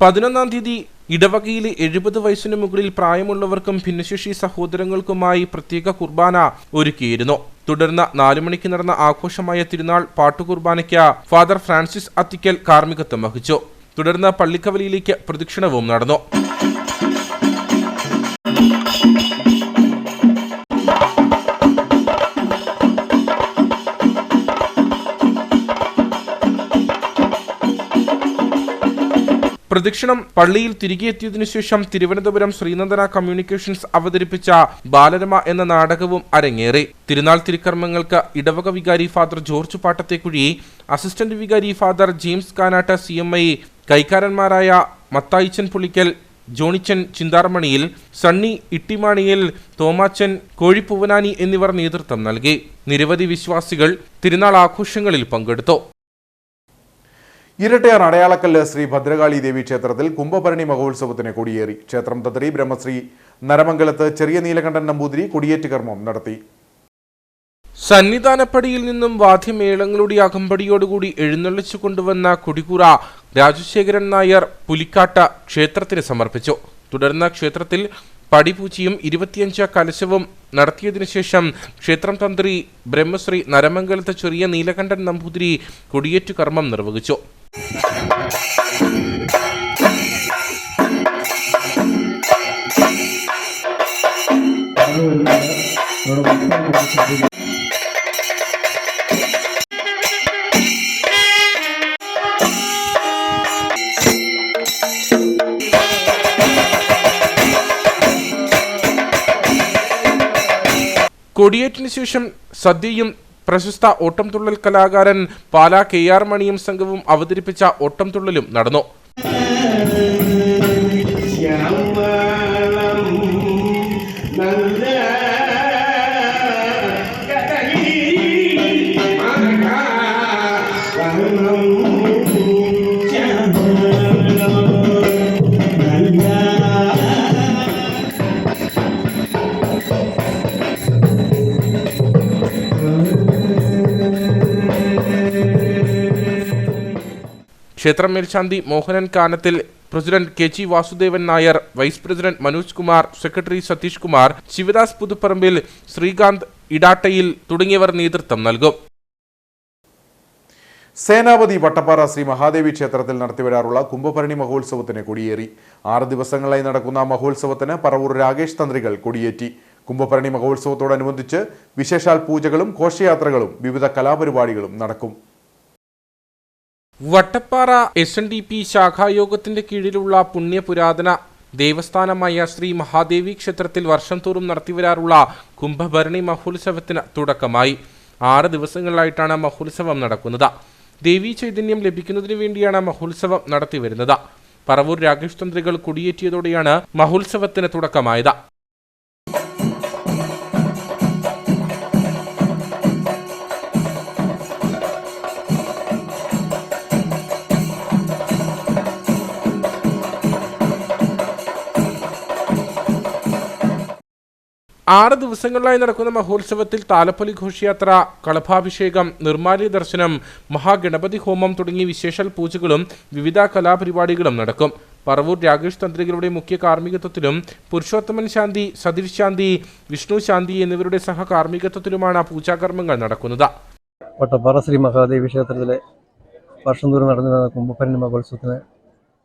പതിനൊന്നാം തീയതി ഇടവകയിലെ 70 വയസ്സിന് മുകളിൽ പ്രായമുള്ളവർക്കും ഭിന്നശേഷി സഹോദരങ്ങൾക്കുമായി പ്രത്യേക കുർബാന ഒരുക്കിയിരുന്നു. തുടർന്ന് 4 മണിക്ക് നടന്ന ആഘോഷമായ തിരുനാൾ പാട്ടുകുർബാനയ്ക്ക് ഫാദർ ഫ്രാൻസിസ് അത്തിക്കൽ കാർമ്മികത്വം വഹിച്ചു. തുടർന്ന് പള്ളിക്കവലിയിലേക്ക് പ്രദക്ഷിണവും നടന്നു. പ്രദക്ഷിണം പള്ളിയിൽ തിരികെ എത്തിയതിനു ശേഷം തിരുവനന്തപുരം ശ്രീനന്ദന കമ്മ്യൂണിക്കേഷൻസ് അവതരിപ്പിച്ച ബാലരമ എന്ന നാടകവും അരങ്ങേറി. തിരുനാൾ തിരുക്കർമ്മങ്ങൾക്ക് ഇടവക വികാരി ഫാദർ ജോർജ് പാട്ടത്തേക്കുഴി, അസിസ്റ്റന്റ് വികാരി father James Kanattu CMI, കൈക്കാരന്മാരായ മത്തായിച്ചൻ Pulikkal, Johnichan ചിന്താർമണിയിൽ, Sunny Ittimaniyil, Thomachan കോഴിപ്പൂവനാനി എന്നിവർ നേതൃത്വം നൽകി. നിരവധി വിശ്വാസികൾ തിരുനാൾ ആഘോഷങ്ങളിൽ പങ്കെടുത്തു. ഇരട്ടയാർ അടയാളക്കല്ല് ശ്രീ ഭദ്രകാളി ദേവി ക്ഷേത്രത്തിൽ കുംഭഭരണി മഹോത്സവത്തിന് കൊടിയേറി. ക്ഷേത്രം തന്ത്രി ബ്രഹ്മശ്രീ നരമംഗലത്ത് ചെറിയ നീലകണ്ഠൻ നമ്പൂതിരി കൊടിയേറ്റ് കർമ്മം നടത്തി. സന്നിധാനപ്പടിയിൽ നിന്നും വാദ്യമേളങ്ങളുടെ അകമ്പടിയോടുകൂടി എഴുന്നള്ളിച്ചു കൊണ്ടുവന്ന കൊടികൂറ രാജശേഖരൻ നായർ പുലിക്കാട്ട് ക്ഷേത്രത്തിന് സമർപ്പിച്ചു. തുടർന്ന് ക്ഷേത്രത്തിൽ പടിപൂജയും 25 കലശവും നടത്തിയതിനു ശേഷം ക്ഷേത്രം തന്ത്രി ബ്രഹ്മശ്രീ നരമംഗലത്ത് ചെറിയ നീലകണ്ഠൻ നമ്പൂതിരി കൊടിയേറ്റ് കർമ്മം നിർവഹിച്ചു. കൊടിയേറ്റിനു ശേഷം സദ്യയും പ്രശസ്ത ഓട്ടംതുള്ളൽ കലാകാരൻ പാലാ KR മണിയും സംഘവും അവതരിപ്പിച്ച ഓട്ടംതുള്ളലും നടന്നു. ക്ഷേത്രം മേൽശാന്തി Mohanan Kanathil, president K G. Vasudevan Nair, vice president Manoj Kumar, secretary Satheesh Kumar, Sivadas Puthuparambil, Sreekanth Idattayil തുടങ്ങിയവർ നേതൃത്വം നൽകും. സേനാപതി വട്ടപ്പാറ ശ്രീ മഹാദേവി ക്ഷേത്രത്തിൽ നടത്തിവരാറുള്ള കുംഭഭരണി മഹോത്സവത്തിന് കൊടിയേറി. 6 ദിവസങ്ങളായി നടക്കുന്ന മഹോത്സവത്തിന് പറവൂർ രാകേഷ് തന്ത്രികൾ കൊടിയേറ്റി. കുംഭഭരണി മഹോത്സവത്തോടനുബന്ധിച്ച് വിശേഷാൽ പൂജകളും ഘോഷയാത്രകളും വിവിധ കലാപരിപാടികളും നടക്കും. വട്ടപ്പാറ SNDP ശാഖായോഗത്തിന്റെ കീഴിലുള്ള പുണ്യപുരാതന ദേവസ്ഥാനമായ ശ്രീ മഹാദേവി ക്ഷേത്രത്തിൽ വർഷം തോറും നടത്തിവരാറുള്ള കുംഭഭരണി മഹോത്സവത്തിന് തുടക്കമായി. 6 ദിവസങ്ങളിലായിട്ടാണ് മഹോത്സവം നടക്കുന്നത്. ദേവീ ചൈതന്യം ലഭിക്കുന്നതിനു വേണ്ടിയാണ് മഹോത്സവം നടത്തിവരുന്നത്. പറവൂർ രാകേഷ് തന്ത്രികൾ കൊടിയേറ്റിയതോടെയാണ് മഹോത്സവത്തിന് തുടക്കമായത്. ആറ് ദിവസങ്ങളിലായി നടക്കുന്ന മഹോത്സവത്തിൽ താലപ്പൊലി ഘോഷയാത്ര, കളഭാഭിഷേകം, നിർമ്മാല്യ ദർശനം, മഹാഗണപതി ഹോമം തുടങ്ങിയ വിശേഷാൽ പൂജകളും വിവിധ കലാപരിപാടികളും നടക്കും. പറവൂർ രാകേഷ് തന്ത്രികളുടെ മുഖ്യ കാർമ്മികത്വത്തിലും പുരുഷോത്തമൻ ശാന്തി, സതീഷ് ശാന്തി, വിഷ്ണു ശാന്തി എന്നിവരുടെ സഹകാർമ്മികത്വത്തിലുമാണ് പൂജാകർമ്മങ്ങൾ നടക്കുന്നത്. വട്ടപ്പാറ ശ്രീ മഹാദേവി ക്ഷേത്രത്തിലെ വർഷം തോറും നടന്നു കുംഭഭരണി മഹോത്സവത്തിന്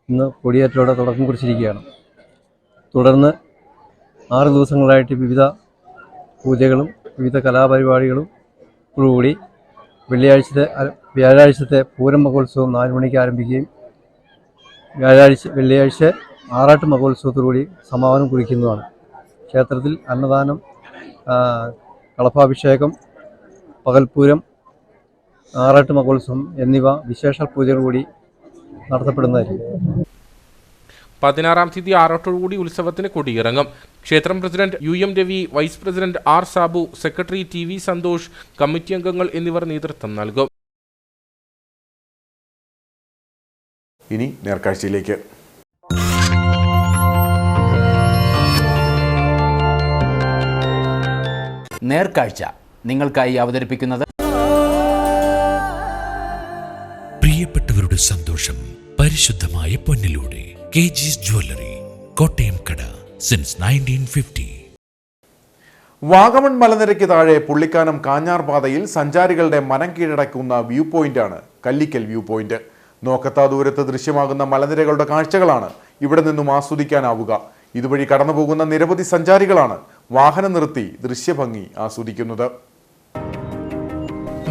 ഇന്ന് കൊടിയേറ്റലോടെ തുടക്കം കുറിച്ചിരിക്കുകയാണ്. തുടർന്ന് 6 ദിവസങ്ങളായിട്ട് വിവിധ പൂജകളും വിവിധ കലാപരിപാടികളും കൂടി വ്യാഴാഴ്ചത്തെ പൂരം മഹോത്സവം 4 മണിക്ക് ആരംഭിക്കുകയും വെള്ളിയാഴ്ച ആറാട്ട് മഹോത്സവത്തോടുകൂടി സമാപനം കുറിക്കുന്നതാണ്. ക്ഷേത്രത്തിൽ അന്നദാനം, കളഭാഭിഷേകം, പകൽപ്പൂരം, ആറാട്ട് മഹോത്സവം എന്നിവ വിശേഷ പൂജകളോടുകൂടി നടത്തപ്പെടുന്നതായിരിക്കും. 16-ാം തീയതി ആറാട്ടോടുകൂടി ഉത്സവത്തിന് കൊടിയിറങ്ങും. ക്ഷേത്രം president UM Ravi, vice president R Sabu, secretary TV Santhosh, committee അംഗങ്ങൾ എന്നിവർ നേതൃത്വം നൽകും. ഇനി നേർക്കാഴ്ചയിലേക്ക്. നേർക്കാഴ്ച നിങ്ങൾക്കായി അവതരിപ്പിക്കുന്നത് പ്രിയപ്പെട്ടവരുടെ സന്തോഷം പരിശുദ്ധമായ പൊന്നിലൂടെ KG's ജ്വല്ലറി, കോട്ടയം കട, സിൻസ് 1950. വാഗമൺ മലനിരയ്ക്ക് താഴെ പുള്ളിക്കാനം കാഞ്ഞാർ പാതയിൽ സഞ്ചാരികളുടെ മനം കീഴടക്കുന്ന വ്യൂ പോയിന്റാണ് കല്ലിക്കൽ വ്യൂ പോയിന്റ്. നോക്കത്താ ദൂരത്ത് ദൃശ്യമാകുന്ന മലനിരകളുടെ കാഴ്ചകളാണ് ഇവിടെ നിന്നും ആസ്വദിക്കാനാവുക. ഇതുവഴി കടന്നുപോകുന്ന നിരവധി സഞ്ചാരികളാണ് വാഹനം നിർത്തി ദൃശ്യഭംഗി ആസ്വദിക്കുന്നത്.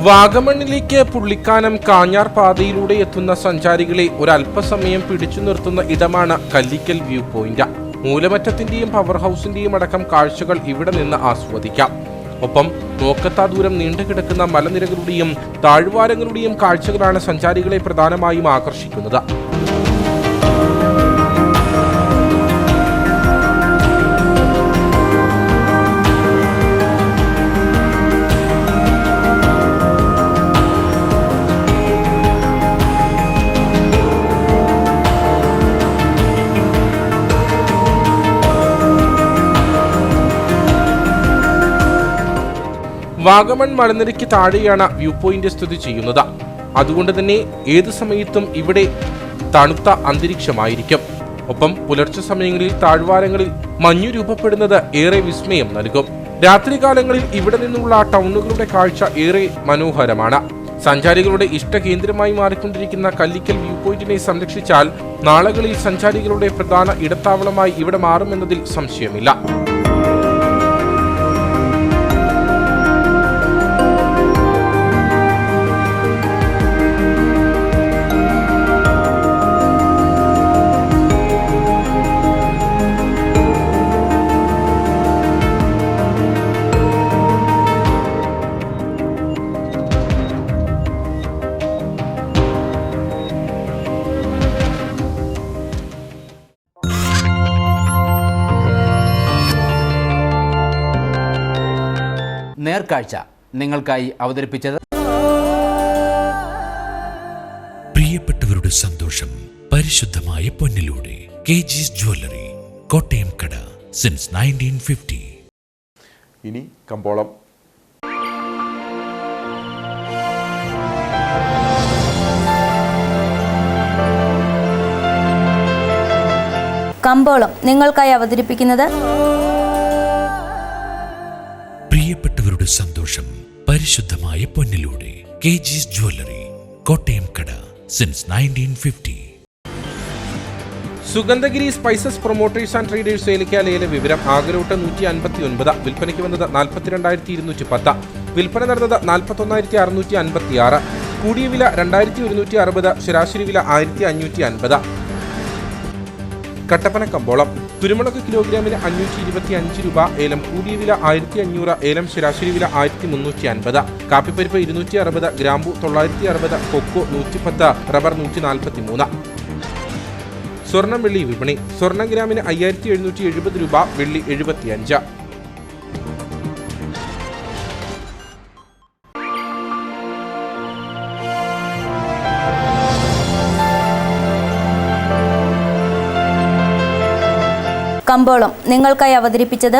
വാഗമണ്ണിലേക്ക് പുള്ളിക്കാനം കാഞ്ഞാർ പാതയിലൂടെ എത്തുന്ന സഞ്ചാരികളെ ഒരല്പസമയം പിടിച്ചു നിർത്തുന്ന ഇടമാണ് കല്ലിക്കൽ വ്യൂ പോയിന്റ്. മൂലമറ്റത്തിന്റെയും പവർ ഹൗസിന്റെയും അടക്കം കാഴ്ചകൾ ഇവിടെ നിന്ന് ആസ്വദിക്കാം. ഒപ്പം നോക്കത്താ ദൂരം നീണ്ടുകിടക്കുന്ന മലനിരകളുടെയും താഴ്വാരങ്ങളുടെയും കാഴ്ചകളാണ് സഞ്ചാരികളെ പ്രധാനമായും ആകർഷിക്കുന്നത്. വാഗമൺ മലനിരയ്ക്ക് താഴെയാണ് വ്യൂ പോയിന്റ് സ്ഥിതി ചെയ്യുന്നത്. അതുകൊണ്ട് തന്നെ ഏതു സമയത്തും ഇവിടെ തണുത്ത അന്തരീക്ഷമായിരിക്കും. ഒപ്പം പുലർച്ചെ സമയങ്ങളിൽ താഴ്വാരങ്ങളിൽ മഞ്ഞു രൂപപ്പെടുന്നത് ഏറെ വിസ്മയം നൽകും. രാത്രികാലങ്ങളിൽ ഇവിടെ നിന്നുള്ള ടൗണുകളുടെ കാഴ്ച ഏറെ മനോഹരമാണ്. സഞ്ചാരികളുടെ ഇഷ്ടകേന്ദ്രമായി മാറിക്കൊണ്ടിരിക്കുന്ന കല്ലിക്കൽ വ്യൂ പോയിന്റിനെ സംരക്ഷിച്ചാൽ നാളുകളിൽ സഞ്ചാരികളുടെ പ്രധാന ഇടത്താവളമായി ഇവിടെ മാറുമെന്നതിൽ സംശയമില്ല. നേർക്കാഴ്ച നിങ്ങൾക്കായി അവതരിപ്പിച്ചത് പ്രിയപ്പെട്ടവരുടെ സന്തോഷം പരിശുദ്ധമായ പൊന്നിലൂടെ KG's ജ്വല്ലറി, കോട്ടയം കട, സിൻസ് 1950. ഇനി കമ്പോളം. കമ്പോളം നിങ്ങൾക്കായി അവതരിപ്പിക്കുന്നത് പ്രിയപ്പെട്ടവരുടെ സന്തോഷം പരിശുദ്ധമായ പൊന്നിലൂടെ KG's ജ്വല്ലറി, കോട്ടയം കട, since 1950. Sugandhagiri spices promoters and traders ഏലക്കാലയിലെ വിവരം. ആകെലോട്ട് 159, വിൽപ്പനയ്ക്ക് വന്നത് 42,210, വിൽപ്പന നടന്നത് 41,656, കൂടിയ വില 2,160, ശരാശരി വില 1,550. കട്ടപ്പന കമ്പോളം. കുരുമുളക് കിലോഗ്രാമിന് 525 രൂപ, ഏലം കൂടിയ വില 1,500, ഏലം ശരാശരി വില 1,350, കാപ്പിപ്പരിപ്പ് 260, ഗ്രാമ്പു 960, കൊക്കോ 110, റബ്ബർ 143. സ്വർണം വെള്ളി വിപണി. സ്വർണം ഗ്രാമിന് 5,770 രൂപ, വെള്ളി 75. കമ്പോളം നിങ്ങൾക്കായി അവതരിപ്പിച്ചത്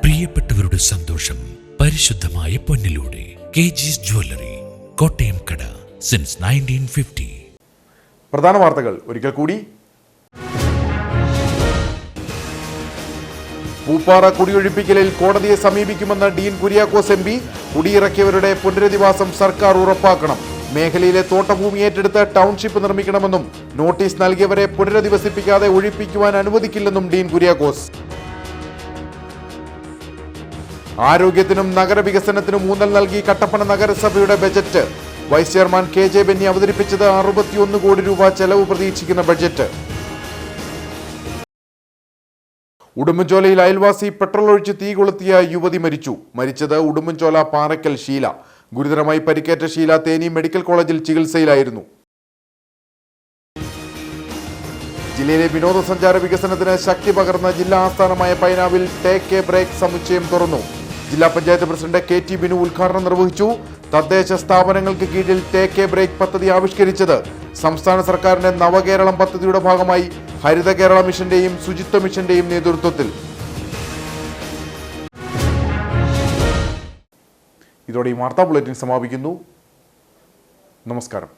പ്രിയപ്പെട്ടവരുടെ സന്തോഷം പരിശുദ്ധമായ പൊന്നിലൂടെ KG's ജ്വല്ലറി, കോട്ടയം കട, സിൻസ് 1950. പ്രധാന വാർത്തകൾ ഒരിക്കൽ കൂടി. പൂപ്പാറ കുടിയൊഴിപ്പിക്കലിൽ കോടതിയെ സമീപിക്കുമെന്ന് ഡീൻ കുര്യാക്കോസ് MP. കുടിയിറക്കിയവരുടെ പുനരധിവാസം സർക്കാർ ഉറപ്പാക്കണം. മേഖലയിലെ തോട്ടഭൂമി ഏറ്റെടുത്ത് ടൗൺഷിപ്പ് നിർമ്മിക്കണമെന്നും നോട്ടീസ് നൽകിയവരെ പുനരധിവസിപ്പിക്കാതെ ഒഴിപ്പിക്കുവാൻ അനുവദിക്കില്ലെന്നും ഡീൻ കുര്യാക്കോസ്. ആരോഗ്യത്തിനും നഗരവികസനത്തിനും ഊന്നൽ നൽകി കട്ടപ്പന നഗരസഭയുടെ budget. Vice chairman KJ Benny അവതരിപ്പിച്ചത് 61 കോടി രൂപ ചെലവ് പ്രതീക്ഷിക്കുന്ന ബജറ്റ്. ഉടുമ്പൻചോലയിൽ അയൽവാസി പെട്രോൾ ഒഴിച്ച് തീ കൊളുത്തിയ യുവതി മരിച്ചു. മരിച്ചത് ഉടുമ്പൻചോല പാറയ്ക്കൽ ഷീല. ഗുരുതരമായി പരിക്കേറ്റ ഷീല തേനി മെഡിക്കൽ കോളേജിൽ ചികിത്സയിലായിരുന്നു. ജില്ലയിലെ വിനോദസഞ്ചാര വികസനത്തിന് ശക്തി പകർന്ന ജില്ലാ ആസ്ഥാനമായ പൈനാവിൽ ടേക്ക് എ ബ്രേക്ക് സമുച്ചയം തുറന്നു. ജില്ലാ പഞ്ചായത്ത് പ്രസിഡന്റ് KT ബിനു ഉദ്ഘാടനം നിർവഹിച്ചു. തദ്ദേശ സ്ഥാപനങ്ങൾക്ക് കീഴിൽ ടേക്ക് എ ബ്രേക്ക് പദ്ധതി ആവിഷ്കരിച്ചത് സംസ്ഥാന സർക്കാരിന്റെ നവകേരളം പദ്ധതിയുടെ ഭാഗമായി ഹരിത കേരള മിഷന്റെയും ശുചിത്വ മിഷന്റെയും നേതൃത്വത്തിൽ. ഇതോടെ ഈ വാർത്താ ബുള്ളറ്റിൻ സമാപിക്കുന്നു. നമസ്കാരം.